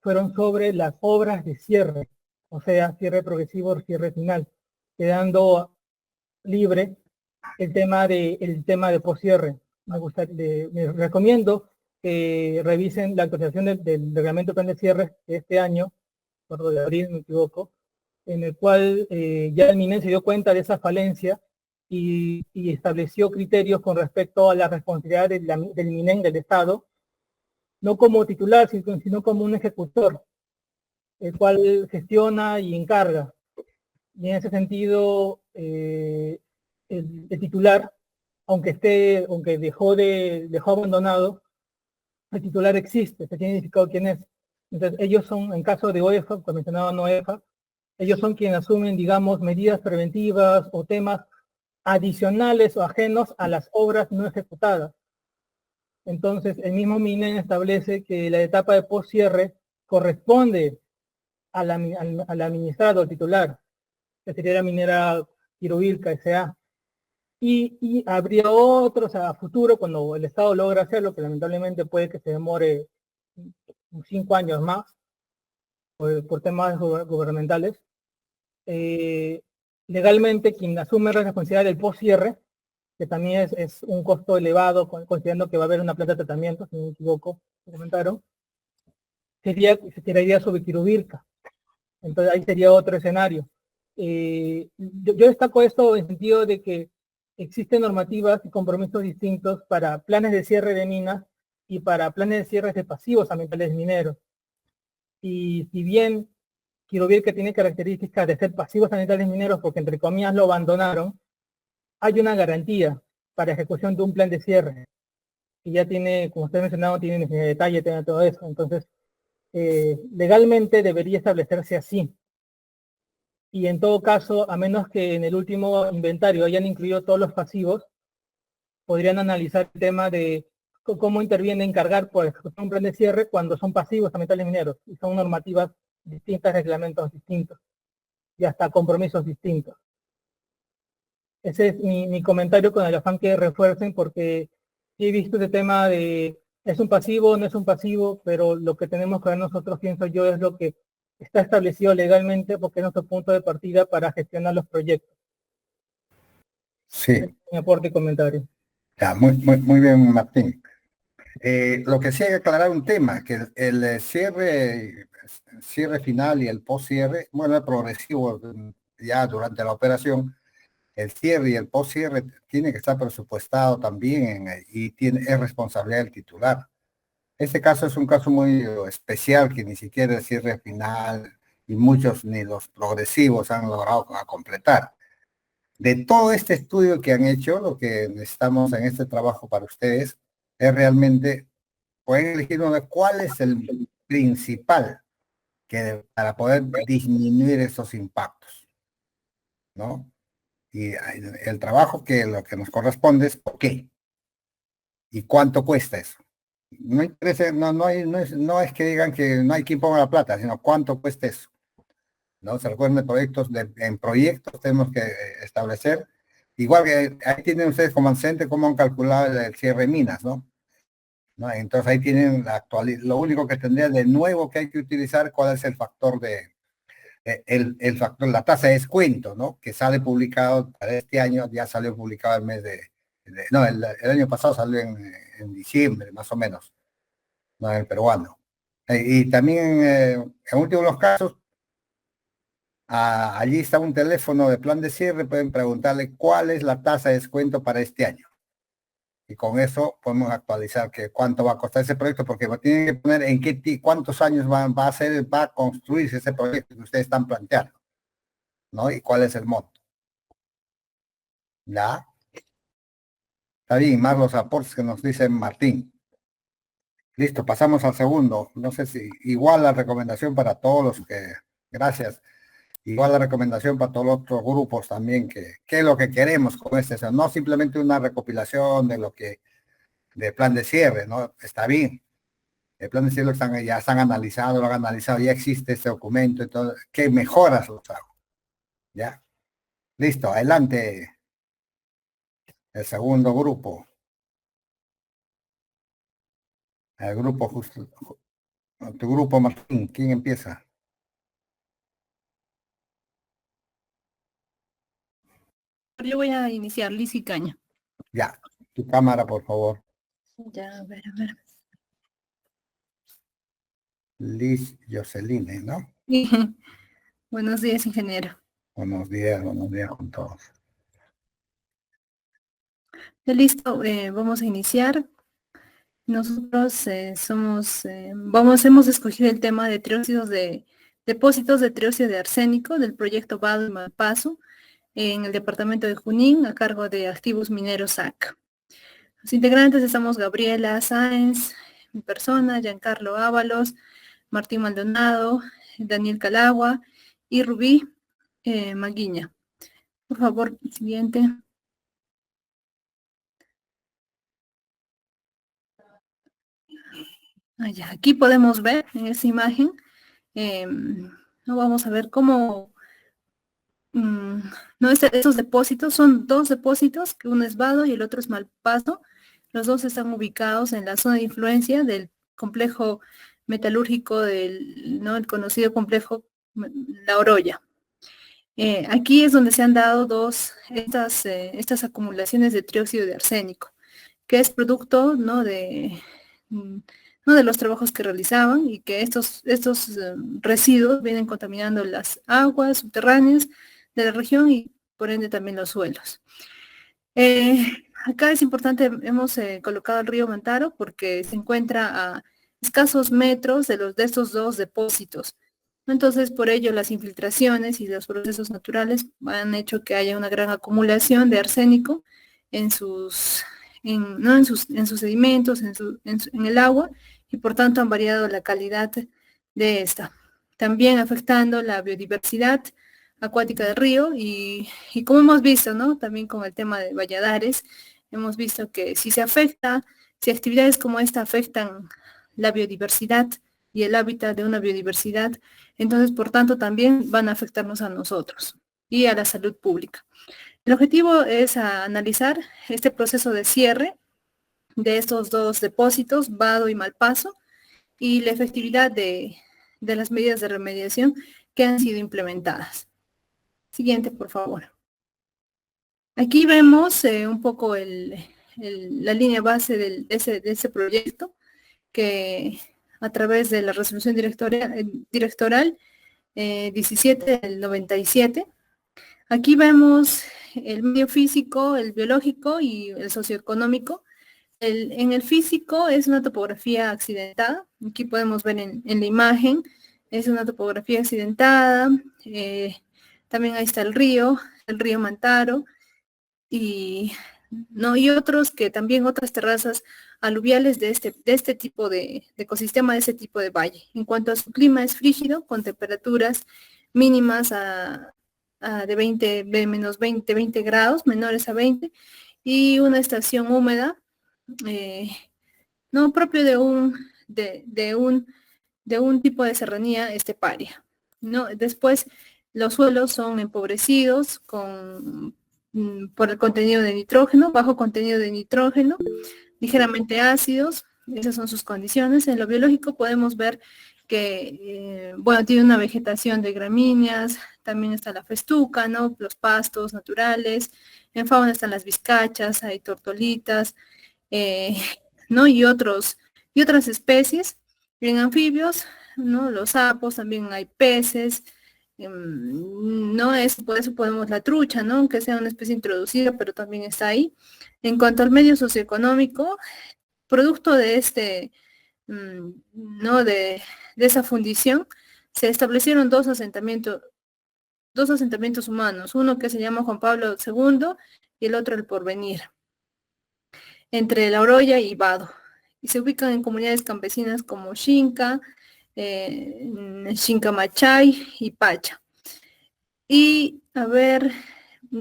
fueron sobre las obras de cierre, o sea, cierre progresivo o cierre final, quedando libre el tema de poscierre. Les recomiendo que revisen la actualización del reglamento de plan de cierre de este año, por de abril, me equivoco, en el cual ya el MINEN se dio cuenta de esa falencia y estableció criterios con respecto a la responsabilidad del MINEN, del Estado, no como titular, sino como un ejecutor, el cual gestiona y encarga. Y en ese sentido, el titular, aunque dejó abandonado, el titular existe, se tiene identificado quién es. Entonces, ellos son, en caso de OEFA, como mencionaba OEFA, ellos son quienes asumen, digamos, medidas preventivas o temas adicionales o ajenos a las obras no ejecutadas. Entonces, el mismo MINEN establece que la etapa de postcierre corresponde al administrado, al titular, que sería la minera Quirubilca S.A. Y habría otros a futuro, cuando el Estado logra hacerlo, que lamentablemente puede que se demore 5 años más, por temas gubernamentales, legalmente quien asume la responsabilidad del postcierre, que también es un costo elevado, considerando que va a haber una planta de tratamiento, si no me equivoco, me comentaron, se tiraría sobre Quirubilca. Entonces ahí sería otro escenario. Yo destaco esto en el sentido de que existen normativas y compromisos distintos para planes de cierre de minas y para planes de cierre de pasivos ambientales mineros. Y si bien Quirubilca tiene características de ser pasivos ambientales mineros porque entre comillas lo abandonaron, hay una garantía para ejecución de un plan de cierre. Y ya tiene, como usted ha mencionado, tiene detalle, tiene todo eso. Entonces, legalmente debería establecerse así. Y en todo caso, a menos que en el último inventario hayan incluido todos los pasivos, podrían analizar el tema de cómo interviene encargar por ejecutar un plan de cierre cuando son pasivos ambientales mineros y son normativas distintas, reglamentos distintos y hasta compromisos distintos. Ese es mi comentario con el afán que refuercen, porque he visto ese tema de es un pasivo, no es un pasivo, pero lo que tenemos que ver nosotros, pienso yo, es lo que está establecido legalmente porque es nuestro punto de partida para gestionar los proyectos. Sí. Mi aporte y comentario. Ya, muy bien, Martín. Lo que sí hay que aclarar un tema, que el cierre final y el post-cierre, bueno, es progresivo ya durante la operación, el cierre y el post-cierre tiene que estar presupuestado también y es responsabilidad del titular. Este caso es un caso muy especial que ni siquiera el cierre final y muchos ni los progresivos han logrado completar. De todo este estudio que han hecho, lo que necesitamos en este trabajo para ustedes es realmente, pueden elegir uno de cuál es el principal para poder disminuir esos impactos, ¿no? Y el trabajo que lo que nos corresponde es por qué y cuánto cuesta eso. No interesa, no es que digan que no hay quien ponga la plata, sino cuánto cuesta eso. ¿No? Se recuerden de proyectos, en proyectos tenemos que establecer, igual que ahí tienen ustedes como antecedente cómo han calculado el cierre de minas, ¿no? Entonces ahí tienen lo único que tendría de nuevo que hay que utilizar, cuál es el factor el factor, la tasa de descuento, ¿no? Que sale publicado para este año, ya salió publicado el mes no, el año pasado salió en diciembre, más o menos, ¿no? El peruano. Y también, en últimos casos, allí está un teléfono de plan de cierre, pueden preguntarle cuál es la tasa de descuento para este año. Y con eso podemos actualizar cuánto va a costar ese proyecto, porque tienen que poner cuántos años va a construirse ese proyecto que ustedes están planteando, ¿no? Y cuál es el monto. ¿Ya? Está bien, más los aportes que nos dice Martín. Listo, pasamos al segundo. No sé si igual la recomendación para todos los que... Gracias. Igual la recomendación para todos los otros grupos también, que es lo que queremos con no simplemente una recopilación de plan de cierre, ¿no? Está bien. El plan de cierre ya están analizados, lo han analizado, ya existe este documento, entonces, ¿qué mejoras los hago? ¿Ya? Listo, adelante. El segundo grupo. El grupo justo. Tu grupo, Martín, ¿quién empieza? Yo voy a iniciar, Liz Icaña. Ya, tu cámara, por favor. Ya, a ver, a ver. Liz Joceline, ¿no? Buenos días, ingeniero. Buenos días con todos. Ya listo, vamos a iniciar. Nosotros hemos escogido el tema de depósitos de trióxido de arsénico del proyecto Vado y Malpaso en el departamento de Junín a cargo de Activos Mineros SAC. Los integrantes estamos Gabriela Sáenz, mi persona, Giancarlo Ábalos, Martín Maldonado, Daniel Calagua y Rubí Maguiña. Por favor, siguiente. Ya, aquí podemos ver en esta imagen, no vamos a ver cómo, no, estos depósitos son dos depósitos, que uno es Vado y el otro es Malpaso. Los dos están ubicados en la zona de influencia del complejo metalúrgico el conocido complejo La Oroya. Aquí es donde se han dado estas acumulaciones de trióxido de arsénico, que es producto de los trabajos que realizaban y que estos residuos vienen contaminando las aguas subterráneas de la región y por ende también los suelos. Acá es importante, hemos colocado el río Mantaro porque se encuentra a escasos metros de estos dos depósitos. Entonces, por ello, las infiltraciones y los procesos naturales han hecho que haya una gran acumulación de arsénico en sus sedimentos, en el agua, y por tanto han variado la calidad de esta. También afectando la biodiversidad acuática del río y como hemos visto, también con el tema de Valladares, hemos visto que si actividades como esta afectan la biodiversidad y el hábitat de una biodiversidad, entonces por tanto también van a afectarnos a nosotros y a la salud pública. El objetivo es analizar este proceso de cierre de estos dos depósitos, Vado y Malpaso, y la efectividad de las medidas de remediación que han sido implementadas. Siguiente, por favor. Aquí vemos un poco la línea base de ese proyecto, que a través de la resolución directoral 17 del 97, aquí vemos el medio físico, el biológico y el socioeconómico. En el físico es una topografía accidentada, aquí podemos ver en la imagen, es una topografía accidentada, también ahí está el río Mantaro, y otros que también otras terrazas aluviales de este tipo de ecosistema, de ese tipo de valle. En cuanto a su clima, es frígido, con temperaturas mínimas de menos 20 grados, menores a 20, y una estación húmeda, propio de un tipo de serranía esteparia. Después, los suelos son empobrecidos por el contenido de nitrógeno, bajo contenido de nitrógeno, ligeramente ácidos. Esas son sus condiciones. En lo biológico podemos ver que, tiene una vegetación de gramíneas, también está la festuca, los pastos naturales. En fauna están las vizcachas, hay tortolitas, y otras especies. En anfibios, los sapos, también hay peces, por eso podemos la trucha, aunque sea una especie introducida, pero también está ahí. En cuanto al medio socioeconómico, producto de de esa fundición, se establecieron dos asentamientos humanos, uno que se llama Juan Pablo II y el otro el Porvenir, entre La Oroya y Vado, y se ubican en comunidades campesinas como Xinca, Xinca-Machay y Pacha. Y a ver,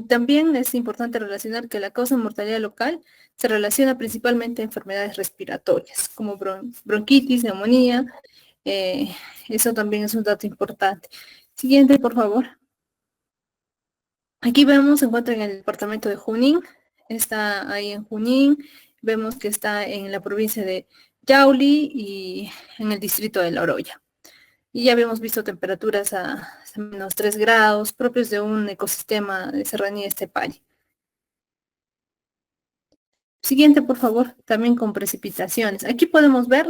también es importante relacionar que la causa de mortalidad local se relaciona principalmente a enfermedades respiratorias, como bronquitis, neumonía. Eso también es un dato importante. Siguiente, por favor. Aquí vemos, se encuentra en el departamento de Junín, está ahí en Junín, vemos que está en la provincia de Yauli y en el distrito de La Oroya. Y ya habíamos visto temperaturas a menos 3 grados, propios de un ecosistema de serranía esteparia. Siguiente, por favor, también con precipitaciones. Aquí podemos ver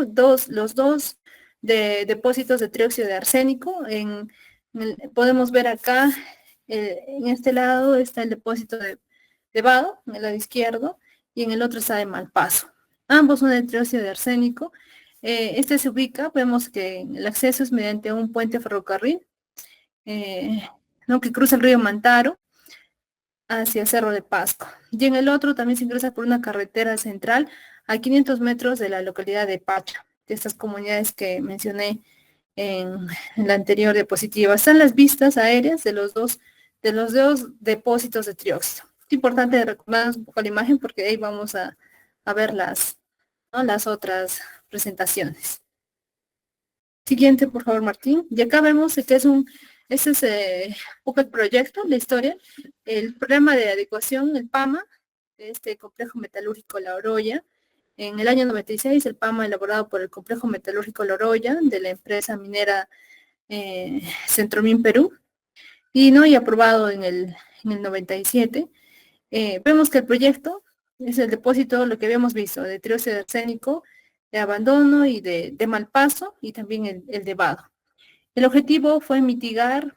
los dos depósitos de trióxido de arsénico. Podemos ver acá, en este lado está el depósito de Vado, en el lado izquierdo, y en el otro está de Malpaso. Ambos son de trióxido de arsénico. Este se ubica, vemos que el acceso es mediante un puente ferrocarril, ¿no? que cruza el río Mantaro hacia Cerro de Pasco. Y en el otro también se ingresa por una carretera central a 500 metros de la localidad de Pacha, de estas comunidades que mencioné en la anterior diapositiva. Están las vistas aéreas de los dos depósitos de trióxido. Es importante recordarnos un poco la imagen porque ahí vamos a ver ¿no? las otras presentaciones. Siguiente, por favor, Martín. Y acá vemos que este es un poco el proyecto, la historia, el programa de adecuación, el PAMA, de este complejo metalúrgico La Oroya. En el año 96, el PAMA elaborado por el complejo metalúrgico La Oroya, de la empresa minera Centromin Perú, y aprobado en el 97. Vemos que el proyecto es el depósito, lo que habíamos visto, de trióxido de arsénico, de abandono y de Malpaso, y también el de Vado. El objetivo fue mitigar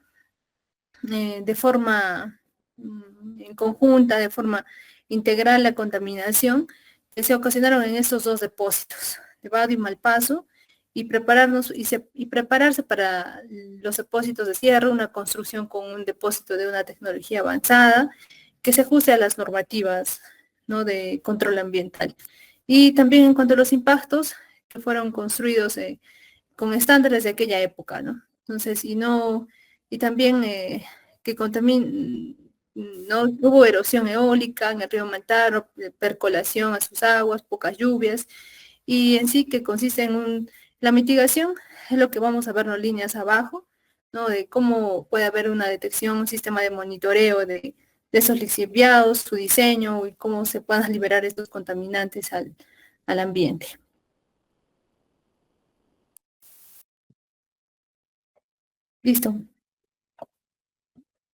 de forma en conjunta, de forma integral, la contaminación que se ocasionaron en estos dos depósitos, de Vado y Malpaso, y prepararse para los depósitos de cierre, una construcción con un depósito de una tecnología avanzada que se ajuste a las normativas, ¿no? de control ambiental. Y también en cuanto a los impactos que fueron construidos con estándares de aquella época, ¿no? Entonces, y también que no hubo erosión eólica en el río Mantaro, percolación a sus aguas, pocas lluvias, y en sí que consiste en la mitigación, es lo que vamos a ver en las líneas abajo, ¿no? De cómo puede haber una detección, un sistema de monitoreo de esos lixiviados, su diseño y cómo se puedan liberar estos contaminantes al ambiente. Listo.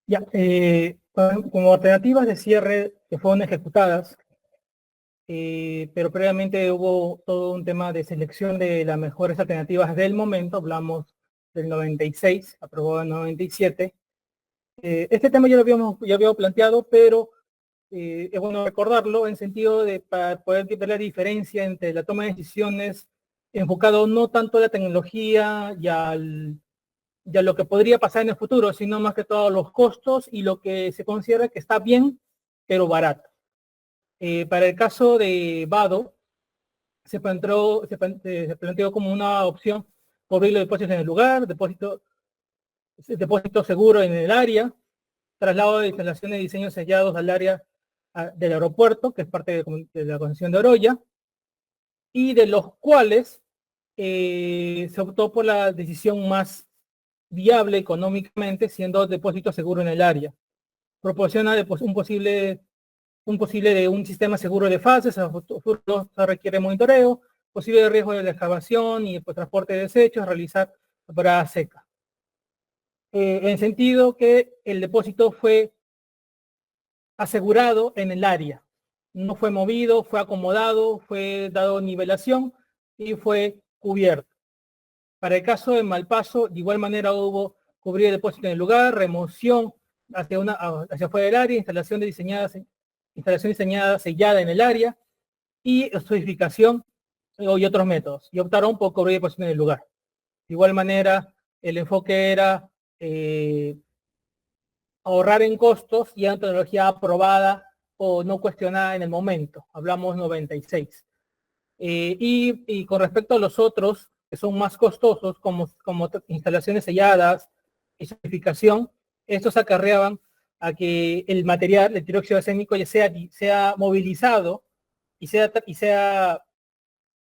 Ya, como alternativas de cierre que fueron ejecutadas, pero previamente hubo todo un tema de selección de las mejores alternativas del momento, hablamos del 96, aprobado en 97. Este tema ya lo habíamos planteado, pero es bueno recordarlo en sentido de para poder ver la diferencia entre la toma de decisiones enfocado no tanto a la tecnología y a lo que podría pasar en el futuro, sino más que todo los costos y lo que se considera que está bien, pero barato. Para el caso de Vado, se planteó como una opción cubrir los depósitos en el lugar, depósito seguro en el área, traslado de instalaciones de diseños sellados al área del aeropuerto, que es parte de la concesión de Oroya, y de los cuales se optó por la decisión más viable económicamente, siendo depósito seguro en el área. Proporciona un posible de un sistema seguro de fases, a futuro se requiere monitoreo, posible riesgo de la excavación y pues, transporte de desechos, realizar temporada seca. En sentido que el depósito fue asegurado en el área, no fue movido, fue acomodado, fue dado nivelación y fue cubierto. Para el caso de Malpaso, de igual manera hubo cubrir el depósito en el lugar, remoción hacia afuera del área, instalación diseñada sellada en el área y estudificación y otros métodos. Y optaron por cubrir el depósito en el lugar. De igual manera, el enfoque era ahorrar en costos y en tecnología aprobada o no cuestionada en el momento. Hablamos 96. Y con respecto a los otros, que son más costosos, como instalaciones selladas y certificación, estos acarreaban a que el material, el trióxido arsénico, ya sea movilizado y sea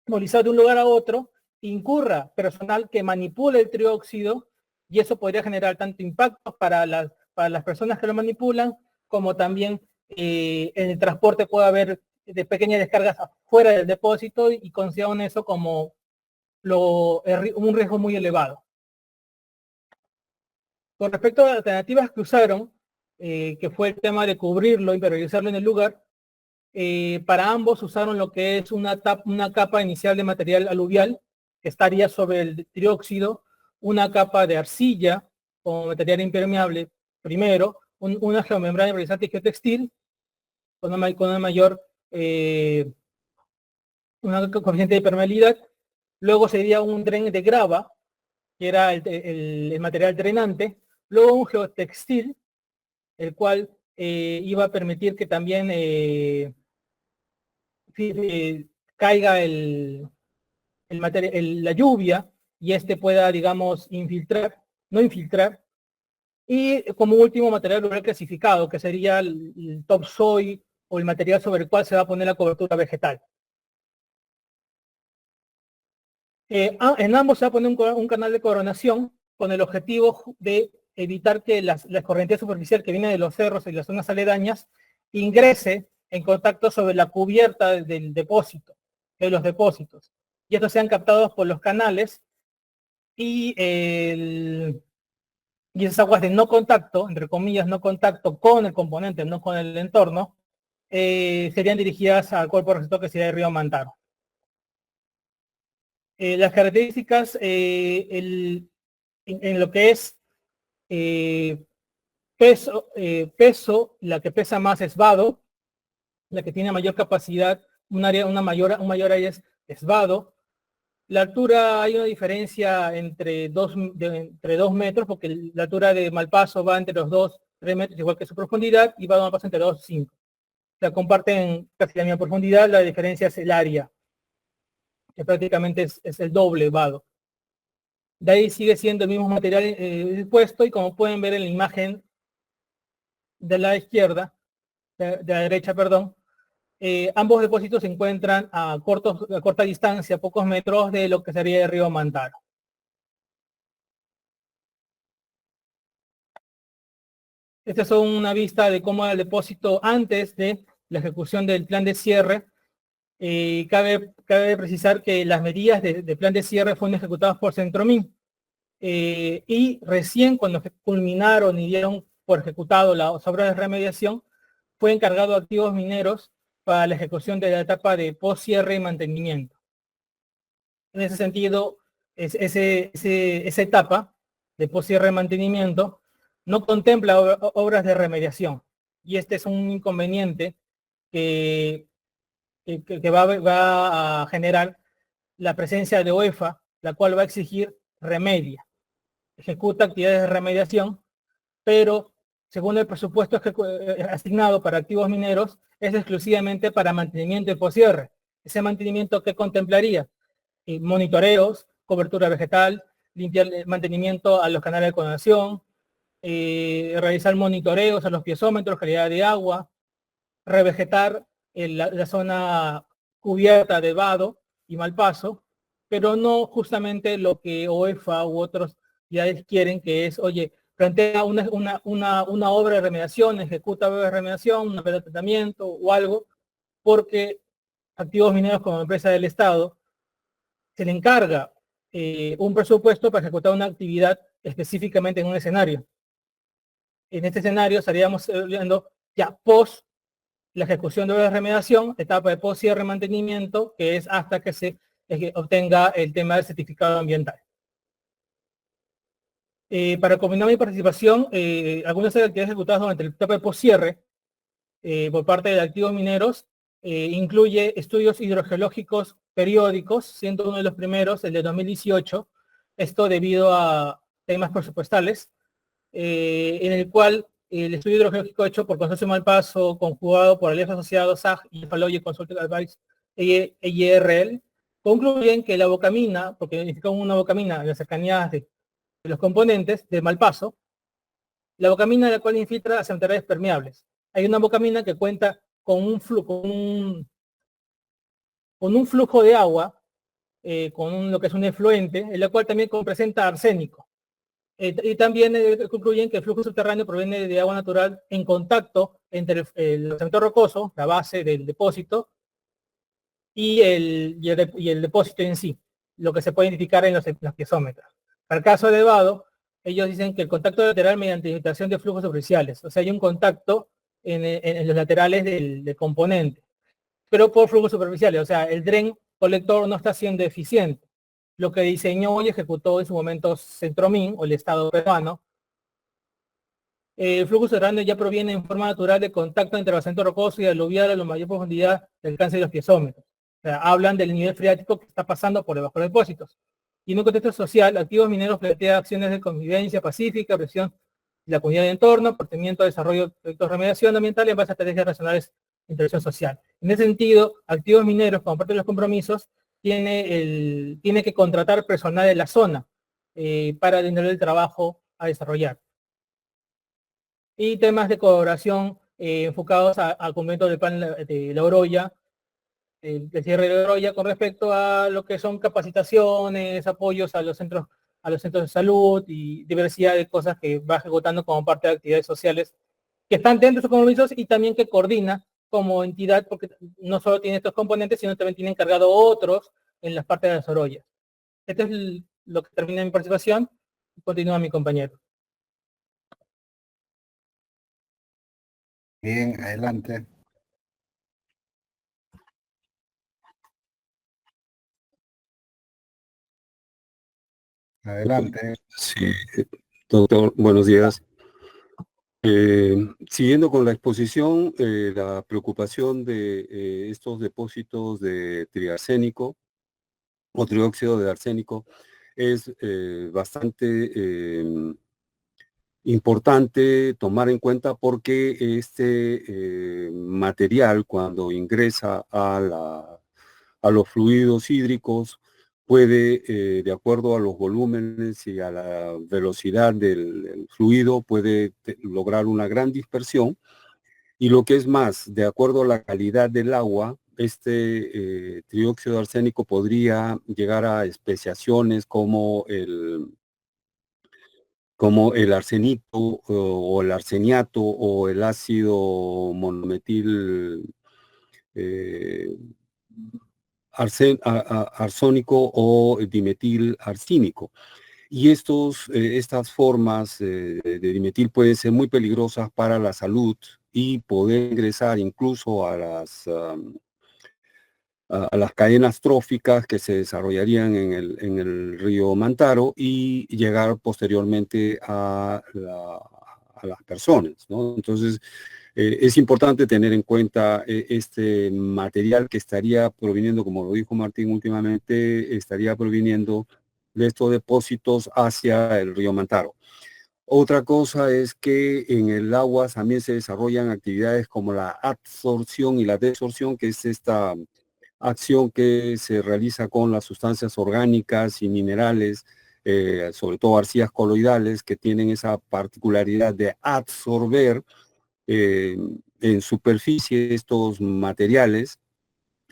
movilizado de un lugar a otro, incurra personal que manipule el trióxido, y eso podría generar tanto impactos para las personas que lo manipulan, como también en el transporte puede haber de pequeñas descargas fuera del depósito y consideran eso como un riesgo muy elevado. Con respecto a las alternativas que usaron, que fue el tema de cubrirlo y priorizarlo en el lugar, Para ambos usaron lo que es una capa inicial de material aluvial, que estaría sobre el trióxido, una capa de arcilla como material impermeable primero, una geomembrana ionizante geotextil con una mayor una coeficiente de permeabilidad. Luego sería un dren de grava, que era el material drenante. Luego un geotextil, el cual iba a permitir que también caiga la lluvia y pueda, digamos, no infiltrar. Y como último, material rural clasificado, que sería el topsoil o el material sobre el cual se va a poner la cobertura vegetal. En ambos se va a poner un canal de coronación con el objetivo de evitar que la corriente superficial que viene de los cerros y las zonas aledañas ingrese en contacto sobre la cubierta del depósito, de los depósitos. Y estos sean captados por los canales y esas aguas de no contacto, entre comillas, no contacto con el componente, no con el entorno, serían dirigidas al cuerpo receptor que sería el río Mantaro. Las características en lo que es peso, la que pesa más es vado, la que tiene mayor capacidad, un mayor área es vado. La altura, hay una diferencia entre 2 metros, porque la altura de Malpaso va entre los 2-3 metros, igual que su profundidad, y va de Malpaso entre 2 y 5. O sea, comparten casi la misma profundidad, la diferencia es el área, que prácticamente es el doble vado. De ahí sigue siendo el mismo material dispuesto, y como pueden ver en la imagen de la izquierda, de la derecha, perdón, ambos depósitos se encuentran a corta distancia, pocos metros de lo que sería el río Mantaro. Esta es una vista de cómo era el depósito antes de la ejecución del plan de cierre. Cabe precisar que las medidas de plan de cierre fueron ejecutadas por Centromin. Y recién cuando culminaron y dieron por ejecutado las obras de remediación, fue encargado a Activos Mineros para la ejecución de la etapa de post-cierre y mantenimiento. En ese sentido, esa etapa de post-cierre y mantenimiento no contempla obras de remediación. Y este es un inconveniente que va a generar la presencia de OEFA, la cual va a exigir remedia. Ejecuta actividades de remediación, pero según el presupuesto asignado para Activos Mineros, es exclusivamente para mantenimiento y poscierre. Ese mantenimiento, ¿qué contemplaría? Monitoreos, cobertura vegetal, mantenimiento a los canales de condensación, realizar monitoreos a los piezómetros, calidad de agua, revegetar la zona cubierta de vado y Malpaso, pero no justamente lo que OEFA u otros ya quieren, que es, oye, plantea una obra de remediación, ejecuta obra de remediación, una obra de tratamiento o algo, porque Activos Mineros como empresa del Estado se le encarga un presupuesto para ejecutar una actividad específicamente en un escenario. En este escenario estaríamos viendo ya post la ejecución de obras de remediación, etapa de post-cierre y mantenimiento, que es hasta que se obtenga el tema del certificado ambiental. Para combinar mi participación, algunas actividades ejecutadas durante el etapa de post-cierre por parte de Activos Mineros incluye estudios hidrogeológicos periódicos, siendo uno de los primeros, el de 2018, esto debido a temas presupuestales, en el cual el estudio hidrogeológico hecho por Consorcio Malpaso, conjugado por Alianza Asociados, SAG y Faloye Consulting Advice, EIRL, concluyen que la bocamina, porque identifican una bocamina en las cercanías de los componentes de Malpaso, la bocamina de la cual infiltra hacia materiales permeables. Hay una bocamina que cuenta con un flujo de agua, con lo que es un efluente, en la cual también presenta arsénico. Y también concluyen que el flujo subterráneo proviene de agua natural en contacto entre el cemento rocoso, la base del depósito, y el depósito en sí, lo que se puede identificar en los piezómetros. Para el caso de vado, ellos dicen que el contacto lateral mediante infiltración de flujos superficiales, o sea, hay un contacto en los laterales del componente. pero por flujos superficiales, o sea, el dren colector no está siendo eficiente. Lo que diseñó y ejecutó en su momento Centromin, o el Estado peruano, el flujo subterráneo ya proviene en forma natural de contacto entre basamiento rocoso y aluvial a la mayor profundidad del alcance de los piezómetros. O sea, hablan del nivel freático que está pasando por debajo de los depósitos. Y en un contexto social, Activos Mineros plantea acciones de convivencia pacífica, presión de la comunidad de entorno, portamiento, desarrollo de proyectos de remediación ambiental en base a estrategias racionales de intervención social. En ese sentido, Activos Mineros, como parte de los compromisos, tiene que contratar personal de la zona para el nivel del trabajo a desarrollar. Y temas de colaboración enfocados al cumplimiento del plan de La Oroya, el cierre de La Oroya, con respecto a lo que son capacitaciones, apoyos a los centros de salud y diversidad de cosas que va ejecutando como parte de actividades sociales que están dentro de sus compromisos y también que coordina como entidad, porque no solo tiene estos componentes, sino también tiene encargado otros en las partes de las Orollas. Esto es lo que termina mi participación. Continúa mi compañero. Bien, adelante. Adelante. Sí, doctor, buenos días. Siguiendo con la exposición, la preocupación de estos depósitos de triarsénico o trióxido de arsénico es bastante importante tomar en cuenta porque este material, cuando ingresa a los fluidos hídricos, puede, de acuerdo a los volúmenes y a la velocidad del fluido, puede lograr una gran dispersión. Y lo que es más, de acuerdo a la calidad del agua, este trióxido de arsénico podría llegar a especiaciones como el arsenito o el arseniato o el ácido monometil arsónico o dimetil arsínico. Y estas formas de dimetil pueden ser muy peligrosas para la salud y poder ingresar incluso a las cadenas tróficas que se desarrollarían en el río Mantaro y llegar posteriormente a las personas, ¿no? Entonces, es importante tener en cuenta este material que estaría proviniendo, como lo dijo Martín últimamente, estaría proviniendo de estos depósitos hacia el río Mantaro. Otra cosa es que en el agua también se desarrollan actividades como la absorción y la desorción, que es esta acción que se realiza con las sustancias orgánicas y minerales, sobre todo arcillas coloidales, que tienen esa particularidad de absorber en superficie estos materiales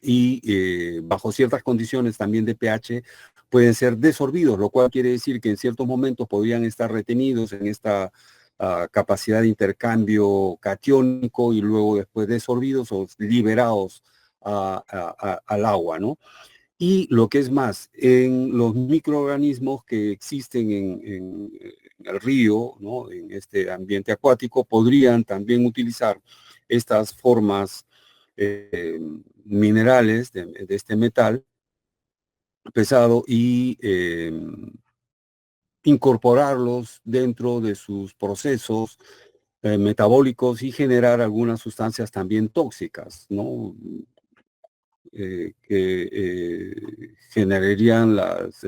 y bajo ciertas condiciones también de pH pueden ser desorbidos, lo cual quiere decir que en ciertos momentos podrían estar retenidos en esta capacidad de intercambio catiónico y luego después desorbidos o liberados al agua, ¿no? Y lo que es más, en los microorganismos que existen en el río, ¿no? En este ambiente acuático, podrían también utilizar estas formas minerales de este metal pesado y incorporarlos dentro de sus procesos metabólicos y generar algunas sustancias también tóxicas, ¿no? Que generarían las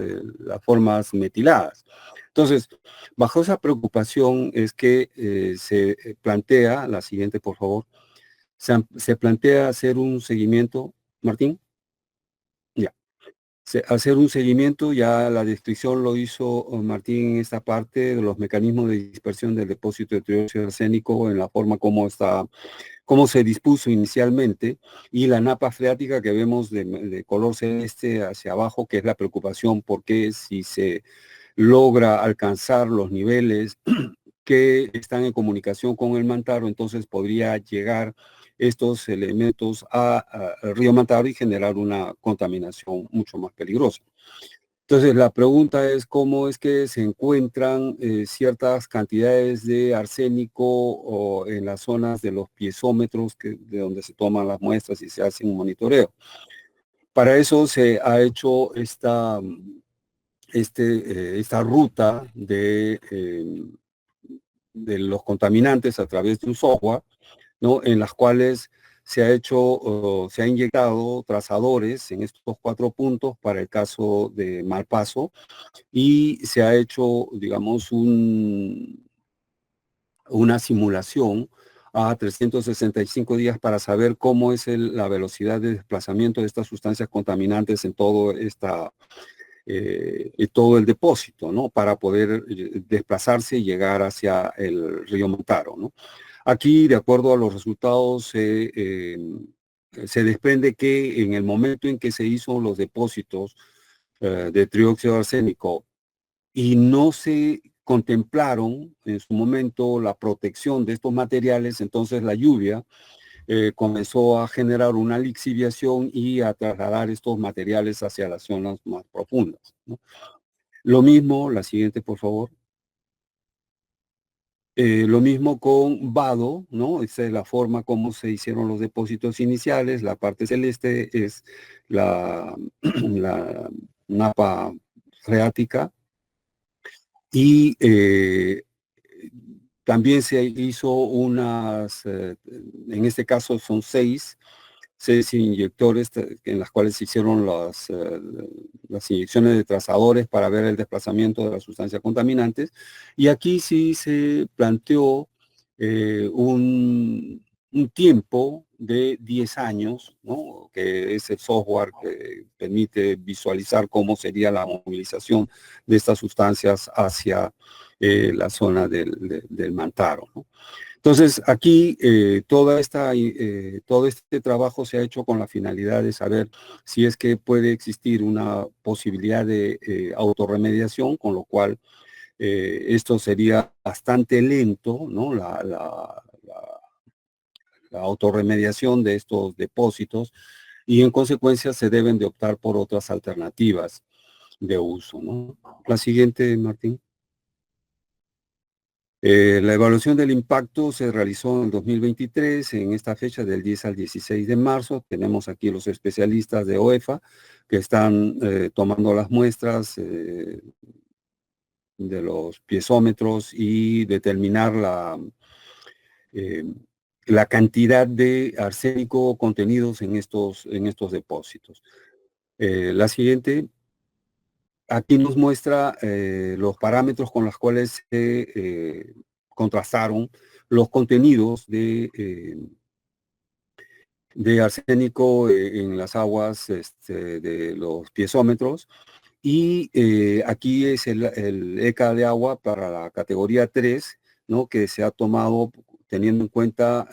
formas metiladas. Entonces, bajo esa preocupación es que se plantea, la siguiente por favor, se plantea hacer un seguimiento, Martín, ya, hacer un seguimiento, ya la descripción lo hizo Martín en esta parte de los mecanismos de dispersión del depósito de trióxido de arsénico en la forma como se dispuso inicialmente, y la napa freática que vemos de color celeste hacia abajo, que es la preocupación, porque si se logra alcanzar los niveles que están en comunicación con el Mantaro, entonces podría llegar estos elementos al río Mantaro y generar una contaminación mucho más peligrosa. Entonces, la pregunta es cómo es que se encuentran ciertas cantidades de arsénico o en las zonas de los piezómetros de donde se toman las muestras y se hace un monitoreo. Para eso se ha hecho esta ruta de los contaminantes a través de un software, ¿no? En las cuales se ha inyectado trazadores en estos 4 puntos para el caso de Malpaso y se ha hecho, digamos, una simulación a 365 días para saber cómo es la velocidad de desplazamiento de estas sustancias contaminantes en todo todo el depósito, ¿no? Para poder desplazarse y llegar hacia el río Mantaro, ¿no? Aquí, de acuerdo a los resultados, se desprende que en el momento en que se hizo los depósitos de trióxido de arsénico y no se contemplaron en su momento la protección de estos materiales, entonces la lluvia comenzó a generar una lixiviación y a trasladar estos materiales hacia las zonas más profundas, ¿no? Lo mismo, la siguiente, por favor. Lo mismo con Vado, ¿no? Esa es la forma como se hicieron los depósitos iniciales. La parte celeste es la, la napa freática. Y también se hizo en este caso son 6 inyectores en las cuales se hicieron las inyecciones de trazadores para ver el desplazamiento de las sustancias contaminantes. Y aquí sí se planteó un tiempo de 10 años, ¿no? Que es el software que permite visualizar cómo sería la movilización de estas sustancias hacia la zona del Mantaro, ¿no? Entonces, aquí todo este trabajo se ha hecho con la finalidad de saber si es que puede existir una posibilidad de autorremediación, con lo cual esto sería bastante lento, ¿no? La autorremediación de estos depósitos y en consecuencia se deben de optar por otras alternativas de uso, ¿no? La siguiente, Martín. La evaluación del impacto se realizó en el 2023, en esta fecha del 10 al 16 de marzo. Tenemos aquí los especialistas de OEFA que están tomando las muestras de los piezómetros y determinar la cantidad de arsénico contenidos en estos depósitos. La siguiente. Aquí nos muestra los parámetros con los cuales se contrastaron los contenidos de arsénico en las aguas de los piezómetros. Y aquí es el ECA de agua para la categoría 3, ¿no? Que se ha tomado teniendo en cuenta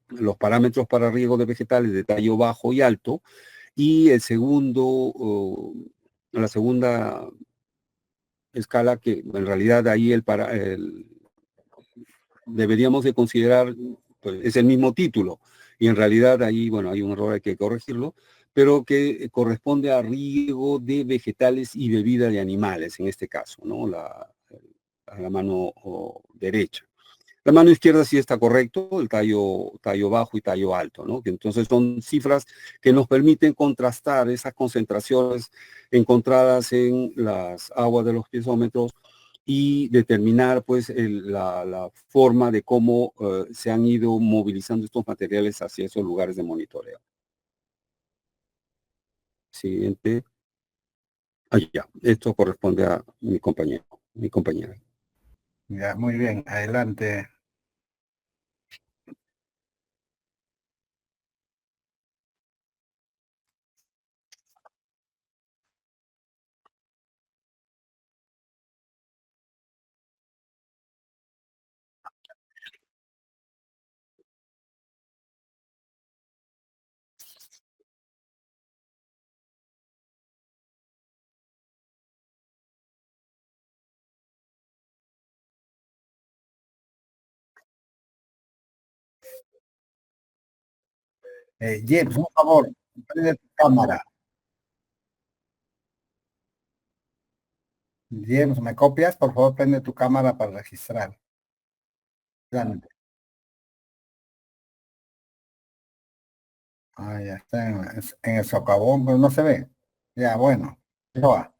los parámetros para riego de vegetales de tallo bajo y alto. Y la segunda escala que en realidad ahí deberíamos de considerar, pues, es el mismo título, y en realidad ahí, bueno, hay un error, hay que corregirlo, pero que corresponde a riego de vegetales y bebida de animales, en este caso, ¿no? A la mano derecha. La mano izquierda sí está correcto, el tallo bajo y tallo alto, ¿no? Que entonces son cifras que nos permiten contrastar esas concentraciones encontradas en las aguas de los piezómetros y determinar pues la forma de cómo se han ido movilizando estos materiales hacia esos lugares de monitoreo. Siguiente. Ya, esto corresponde a mi compañera. Ya, muy bien, adelante. James, por favor, prende tu cámara. James, ¿me copias? Por favor, prende tu cámara para registrar. Adelante. Ah, ya está en el socavón, pero no se ve. Ya, bueno. Eso va.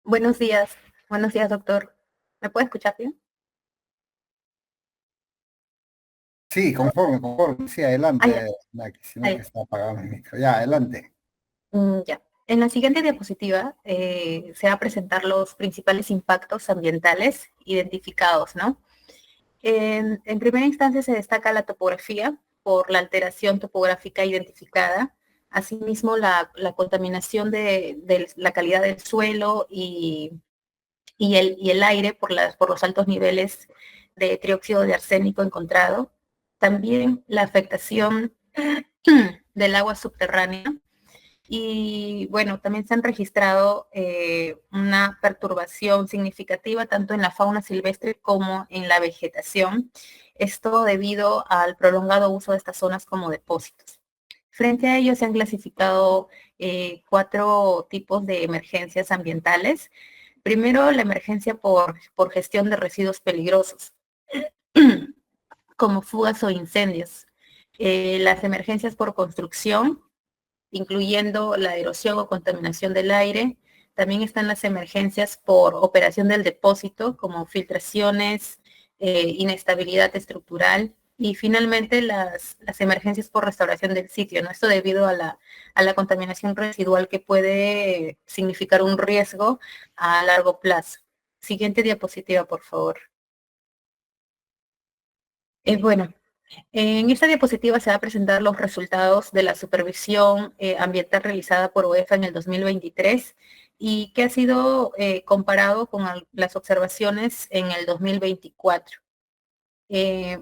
Buenos días, doctor. ¿Me puede escuchar bien? Sí, conforme. Sí, Ah, ya, adelante, Naki, ah, sino que ya. está apagado mi micro. Ya, adelante. Ya. En la siguiente diapositiva se va a presentar los principales impactos ambientales identificados, ¿no? En primera instancia se destaca la topografía por la alteración topográfica identificada, asimismo la contaminación de la calidad del suelo y el aire por los altos niveles de trióxido de arsénico encontrado. También la afectación del agua subterránea. Y bueno, también se han registrado una perturbación significativa tanto en la fauna silvestre como en la vegetación. Esto debido al prolongado uso de estas zonas como depósitos. Frente a ello se han clasificado 4 tipos de emergencias ambientales. Primero, la emergencia por gestión de residuos peligrosos, como fugas o incendios. Las emergencias por construcción, incluyendo la erosión o contaminación del aire. También están las emergencias por operación del depósito, como filtraciones, inestabilidad estructural. Y finalmente las emergencias por restauración del sitio, ¿no? Esto debido a la contaminación residual que puede significar un riesgo a largo plazo. Siguiente diapositiva, por favor. Bueno, en esta diapositiva se va a presentar los resultados de la supervisión ambiental realizada por UEFA en el 2023 y que ha sido comparado con las observaciones en el 2024.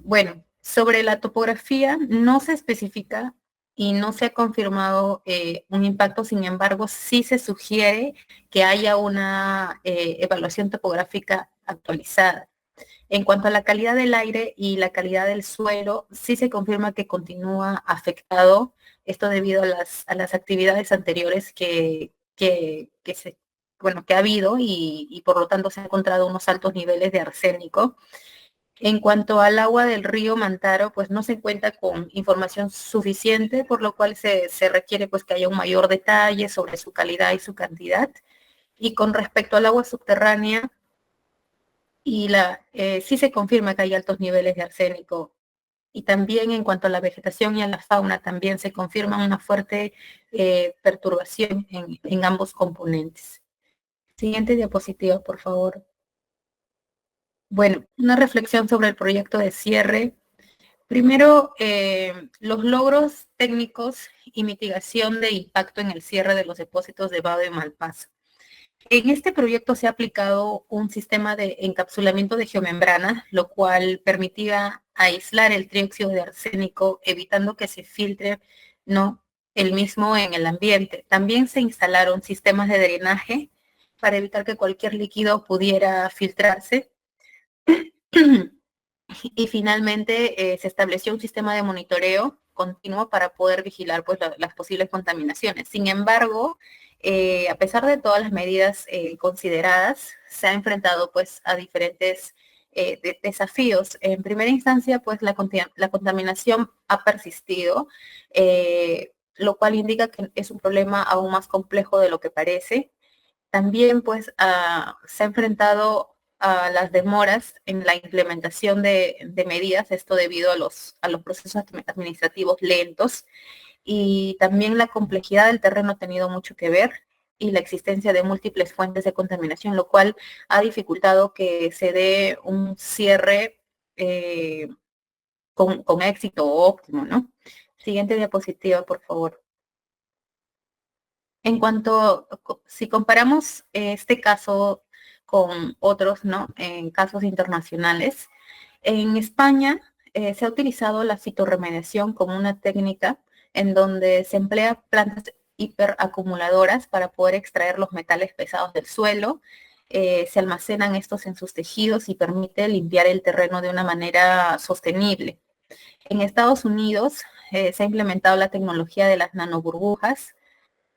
Bueno, Sobre la topografía, no se especifica y no se ha confirmado un impacto, sin embargo, sí se sugiere que haya una evaluación topográfica actualizada. En cuanto a la calidad del aire y la calidad del suelo, sí se confirma que continúa afectado, esto debido a las actividades anteriores que ha habido y por lo tanto se han encontrado unos altos niveles de arsénico. En cuanto al agua del río Mantaro, pues no se cuenta con información suficiente, por lo cual se requiere pues que haya un mayor detalle sobre su calidad y su cantidad. Y con respecto al agua subterránea, sí se confirma que hay altos niveles de arsénico. Y también en cuanto a la vegetación y a la fauna, también se confirma una fuerte perturbación en ambos componentes. Siguiente diapositiva, por favor. Bueno, una reflexión sobre el proyecto de cierre. Primero, los logros técnicos y mitigación de impacto en el cierre de los depósitos de Vado y Malpaso. En este proyecto se ha aplicado un sistema de encapsulamiento de geomembrana, lo cual permitía aislar el trióxido de arsénico, evitando que se filtre el mismo en el ambiente. También se instalaron sistemas de drenaje para evitar que cualquier líquido pudiera filtrarse. Y finalmente se estableció un sistema de monitoreo continuo para poder vigilar pues, las posibles contaminaciones. Sin embargo, a pesar de todas las medidas consideradas, se ha enfrentado pues, a diferentes desafíos. En primera instancia, pues la contaminación ha persistido, lo cual indica que es un problema aún más complejo de lo que parece. También pues se ha enfrentado a las demoras en la implementación de medidas, esto debido a los procesos administrativos lentos, y también la complejidad del terreno ha tenido mucho que ver, y la existencia de múltiples fuentes de contaminación, lo cual ha dificultado que se dé un cierre con éxito óptimo, ¿no? Siguiente diapositiva, por favor. En cuanto, si comparamos este caso con otros, ¿no? En casos internacionales, en España se ha utilizado la fitorremediación como una técnica en donde se emplea plantas hiperacumuladoras para poder extraer los metales pesados del suelo. Se almacenan estos en sus tejidos y permite limpiar el terreno de una manera sostenible. En Estados Unidos se ha implementado la tecnología de las nanoburbujas,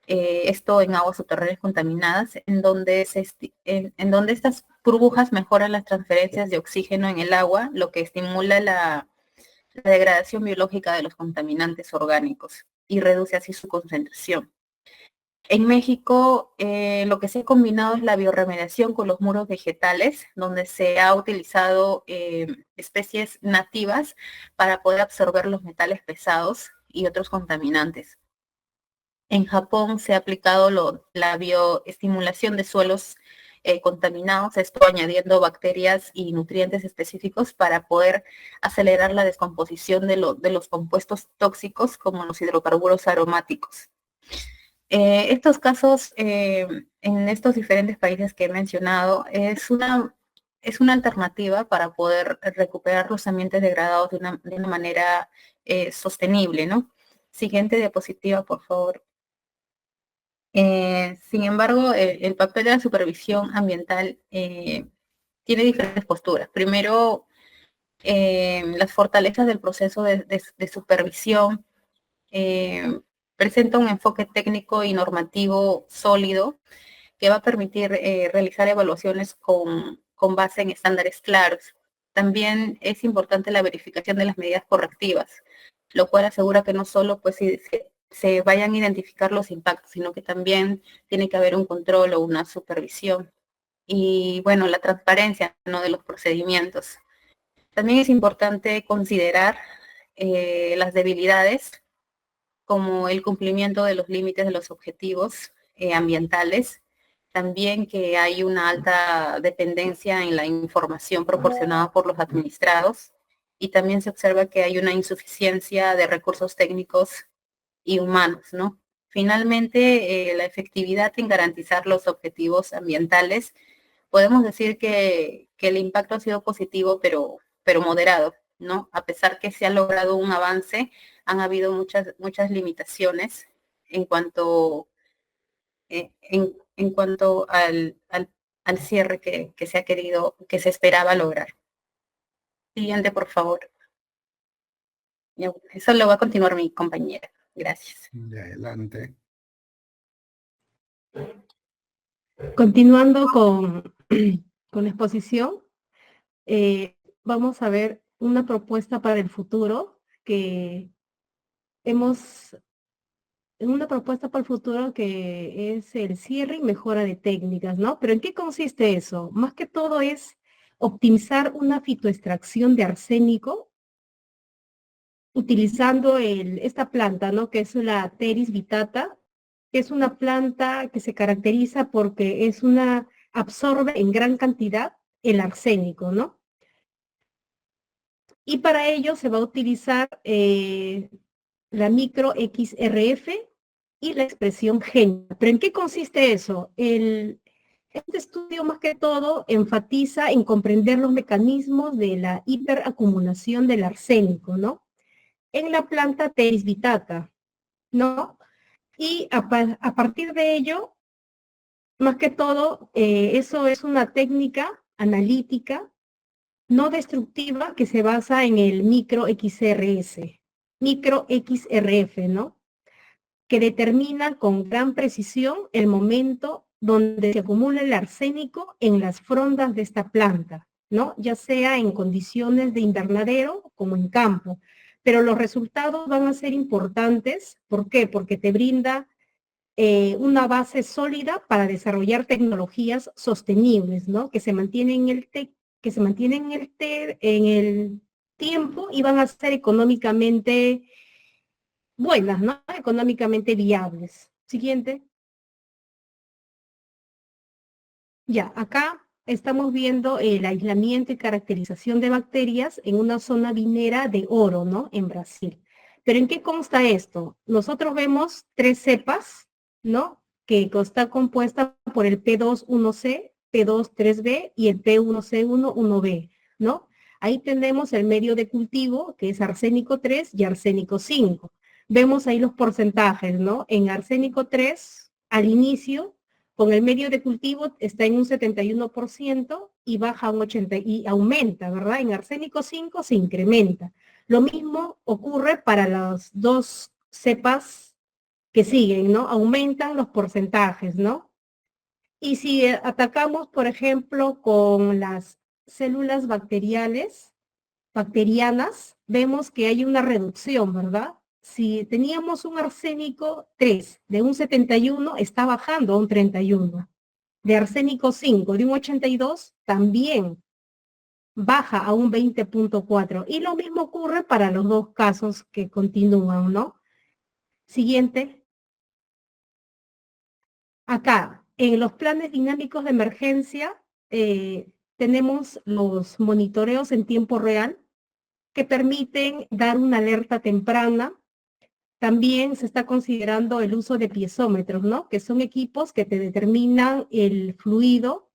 esto en aguas subterráneas contaminadas, en donde estas burbujas mejoran las transferencias de oxígeno en el agua, lo que estimula la degradación biológica de los contaminantes orgánicos y reduce así su concentración. En México, lo que se ha combinado es la biorremediación con los muros vegetales, donde se ha utilizado especies nativas para poder absorber los metales pesados y otros contaminantes. En Japón se ha aplicado la bioestimulación de suelos contaminados, esto añadiendo bacterias y nutrientes específicos para poder acelerar la descomposición de los compuestos tóxicos como los hidrocarburos aromáticos. Estos casos en estos diferentes países que he mencionado es una alternativa para poder recuperar los ambientes degradados de una manera sostenible, ¿no? Siguiente diapositiva, por favor. Sin embargo, el papel de la supervisión ambiental tiene diferentes posturas. Primero, las fortalezas del proceso de supervisión presenta un enfoque técnico y normativo sólido que va a permitir realizar evaluaciones con base en estándares claros. También es importante la verificación de las medidas correctivas, lo cual asegura que no solo pues, se vayan a identificar los impactos, sino que también tiene que haber un control o una supervisión. Y bueno, la transparencia, ¿no? de los procedimientos. También es importante considerar las debilidades, como el cumplimiento de los límites de los objetivos ambientales. También que hay una alta dependencia en la información proporcionada por los administrados. Y también se observa que hay una insuficiencia de recursos técnicos y humanos, ¿no? Finalmente, la efectividad en garantizar los objetivos ambientales, podemos decir que el impacto ha sido positivo, pero moderado. ¿no? A pesar que se ha logrado un avance, han habido muchas limitaciones en cuanto, en cuanto al cierre que se ha querido, que se esperaba lograr. Siguiente, por favor. Eso lo va a continuar mi compañera. Gracias. De adelante. Continuando con la exposición, vamos a ver una propuesta para el futuro que es el cierre y mejora de técnicas, ¿no? Pero ¿en qué consiste eso? Más que todo es optimizar una fitoextracción de arsénico utilizando esta planta, ¿no? Que es la Pteris vitata, que es una planta que se caracteriza porque absorbe en gran cantidad el arsénico, ¿no? Y para ello se va a utilizar la micro XRF y la expresión gen. ¿Pero en qué consiste eso? Este estudio más que todo enfatiza en comprender los mecanismos de la hiperacumulación del arsénico, ¿no? En la planta Pteris vitata, ¿no? Y a partir de ello, más que todo, eso es una técnica analítica no destructiva que se basa en el micro XRF, ¿no? Que determina con gran precisión el momento donde se acumula el arsénico en las frondas de esta planta, ¿no? Ya sea en condiciones de invernadero como en campo. Pero los resultados van a ser importantes. ¿Por qué? Porque te brinda una base sólida para desarrollar tecnologías sostenibles, ¿no? Que se mantienen en el tiempo y van a ser económicamente buenas, ¿no? Económicamente viables. Siguiente. Ya, acá estamos viendo el aislamiento y caracterización de bacterias en una zona vinera de oro, ¿no? En Brasil. ¿Pero en qué consta esto? Nosotros vemos 3 cepas, ¿no? Que está compuesta por el P2-1C, P2-3B y el P1C1-1B, ¿no? Ahí tenemos el medio de cultivo, que es arsénico 3 y arsénico 5. Vemos ahí los porcentajes, ¿no? En arsénico 3, al inicio, con el medio de cultivo está en un 71% y baja a un 80% y aumenta, ¿verdad? En arsénico 5 se incrementa. Lo mismo ocurre para las 2 cepas que siguen, ¿no? Aumentan los porcentajes, ¿no? Y si atacamos, por ejemplo, con las células bacterianas, vemos que hay una reducción, ¿verdad? Si teníamos un arsénico 3 de un 71, está bajando a un 31. De arsénico 5 de un 82, también baja a un 20.4. Y lo mismo ocurre para los 2 casos que continúan, ¿no? Siguiente. Acá, en los planes dinámicos de emergencia, tenemos los monitoreos en tiempo real que permiten dar una alerta temprana. También se está considerando el uso de piezómetros, ¿no? Que son equipos que te determinan el fluido,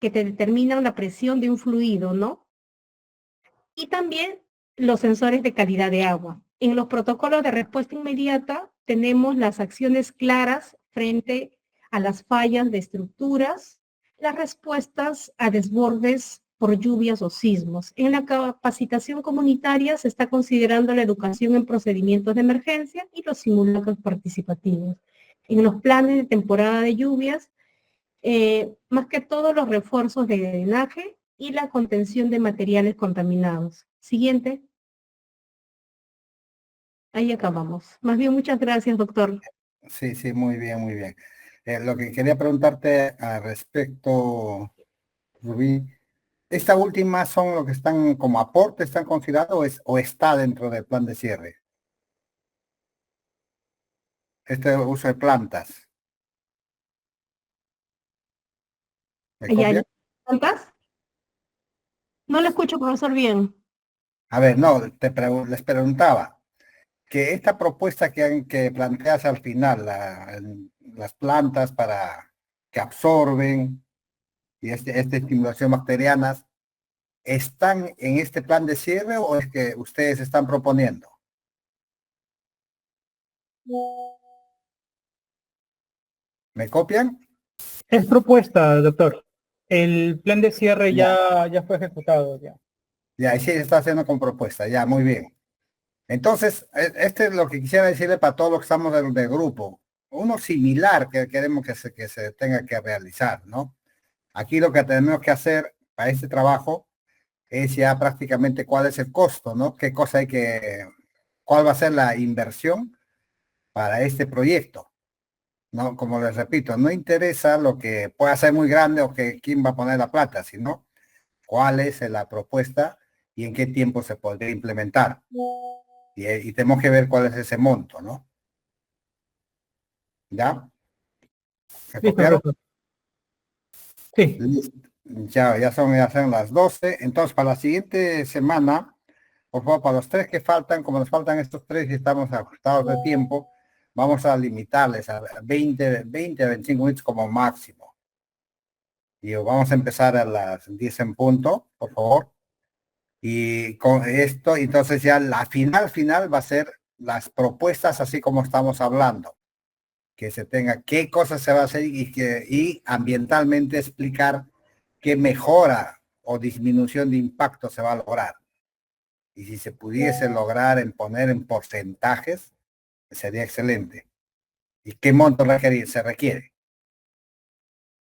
que te determinan la presión de un fluido, ¿no? Y también los sensores de calidad de agua. En los protocolos de respuesta inmediata tenemos las acciones claras frente a las fallas de estructuras, las respuestas a desbordes por lluvias o sismos. En la capacitación comunitaria se está considerando la educación en procedimientos de emergencia y los simulacros participativos. En los planes de temporada de lluvias, más que todo los refuerzos de drenaje y la contención de materiales contaminados. Siguiente. Ahí acabamos. Más bien, muchas gracias, doctor. Sí, sí, muy bien, muy bien. Lo que quería preguntarte al respecto, Rubí, ¿esta última son lo que están como aporte, están considerados o está dentro del plan de cierre? Este uso de plantas. ¿Me copia? ¿Plantas? No lo escucho, profesor, bien. A ver, no, les preguntaba que esta propuesta que planteas al final, las plantas para que absorben y esta estimulación bacteriana, están en este plan de cierre o es que ustedes están proponiendo? ¿Me copian? Es propuesta, doctor. El plan de cierre ya fue ejecutado ya. Ya, y sí, se está haciendo con propuesta, ya, muy bien. Entonces, este es lo que quisiera decirle para todos los que estamos del grupo. Uno similar que queremos que se tenga que realizar, ¿no? Aquí lo que tenemos que hacer para este trabajo es ya prácticamente cuál es el costo, ¿no? Qué cosa cuál va a ser la inversión para este proyecto, ¿no? Como les repito, no interesa lo que pueda ser muy grande o que quién va a poner la plata, sino cuál es la propuesta y en qué tiempo se podría implementar. Y tenemos que ver cuál es ese monto, ¿no? ¿Ya? ¿Me Listo, copiaron? profesor. Sí. Listo. Ya son las 12. Entonces, para la siguiente semana, por favor, para los 3 que faltan, como nos faltan estos 3 y estamos ajustados de tiempo, vamos a limitarles a 20 a 25 minutos como máximo. Y vamos a empezar a las 10 en punto, por favor. Y con esto, entonces ya la final va a ser las propuestas así como estamos hablando. Que se tenga qué cosas se va a hacer y ambientalmente explicar qué mejora o disminución de impacto se va a lograr. Y si se pudiese lograr poner en porcentajes, sería excelente. ¿Y qué monto se requiere?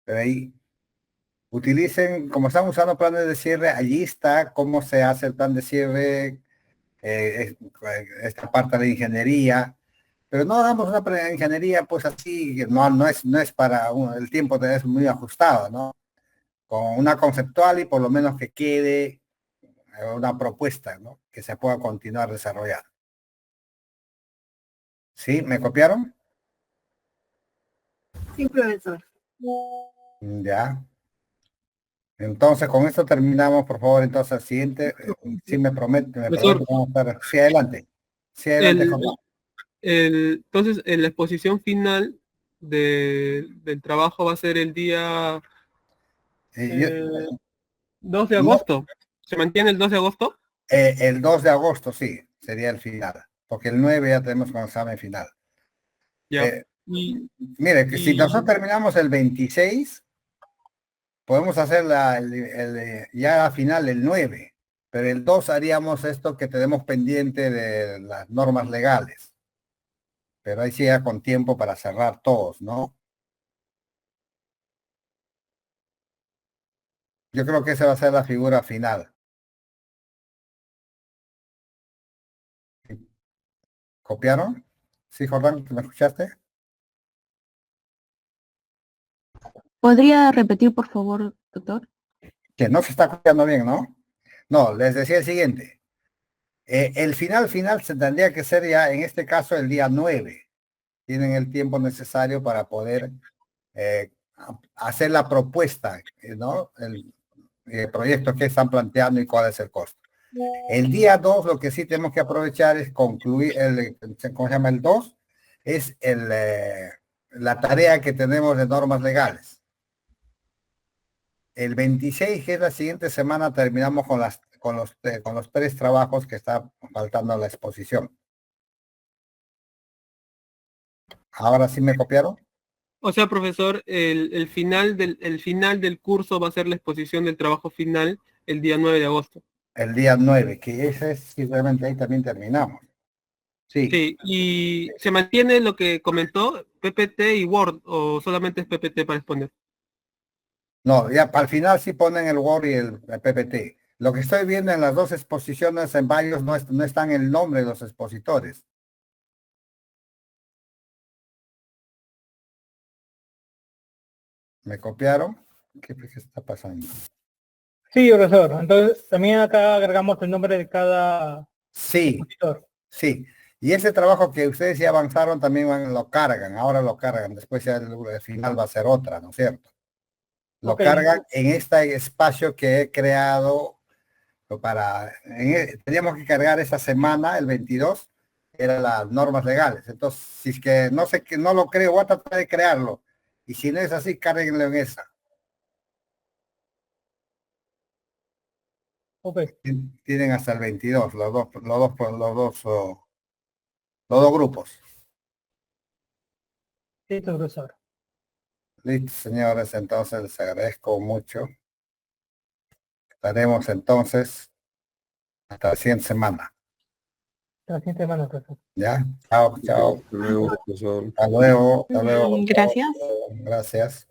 Pero ahí utilicen, como están usando planes de cierre, allí está cómo se hace el plan de cierre, esta parte de ingeniería, pero no damos una ingeniería pues así, no es para el tiempo es muy ajustado, ¿no? Con una conceptual y por lo menos que quede una propuesta, ¿no? Que se pueda continuar desarrollando. ¿Sí? ¿Me copiaron? Sí, profesor. Ya. Entonces, con esto terminamos, por favor. Entonces, al siguiente, sí me promete Profesor, vamos a estar. Sí, adelante. Sí, adelante, Juan. entonces, en la exposición final del trabajo va a ser el día 2 de agosto. ¿Se mantiene el 2 de agosto? El 2 de agosto, sí, sería el final. Porque el 9 ya tenemos un examen final. Ya. Mire, que si nosotros terminamos el 26, podemos hacer ya la final el 9, pero el 2 haríamos esto que tenemos pendiente de las normas legales. Pero ahí sí ya con tiempo para cerrar todos, ¿no? Yo creo que esa va a ser la figura final. ¿Copiaron? ¿Sí, Jordán? ¿Me escuchaste? ¿Podría repetir, por favor, doctor? Que no se está copiando bien, ¿no? No, les decía el siguiente. El final se tendría que ser ya, en este caso, el día 9. Tienen el tiempo necesario para poder hacer la propuesta, ¿no? El proyecto que están planteando y cuál es el costo. El día 2, lo que sí tenemos que aprovechar es concluir, ¿cómo se llama el 2? Es la tarea que tenemos de normas legales. El 26, que es la siguiente semana, terminamos con los 3 trabajos que está faltando a la exposición. ¿Ahora sí me copiaron? O sea, profesor, el final del curso va a ser la exposición del trabajo final el día 9 de agosto. El día 9, que ese es, simplemente ahí también terminamos. Sí. Sí, y ¿se mantiene lo que comentó, PPT y Word, o solamente es PPT para exponer? No, ya para el final sí ponen el Word y el PPT. Lo que estoy viendo en las 2 exposiciones, en varios no están el nombre de los expositores. ¿Me copiaron? ¿Qué está pasando? Sí, profesor. Entonces, también acá agregamos el nombre de cada expositor. Sí. Y ese trabajo que ustedes ya avanzaron también lo cargan, ahora lo cargan. Después ya el final va a ser otra, ¿no es cierto? Lo cargan en este espacio que he creado teníamos que cargar esa semana, el 22, eran las normas legales. Entonces, si es que no sé, que no lo creo, voy a tratar de crearlo. Y si no es así, cárguenlo en esa. Ok, Tienen hasta el 22, los dos grupos. listo, profesor. Listo, señores, entonces les agradezco mucho. Estaremos entonces hasta la siguiente semana. La siguiente semana, profesor. ¿Ya? Chao, chao. Hasta luego, profesor. Hasta luego. Gracias. Gracias.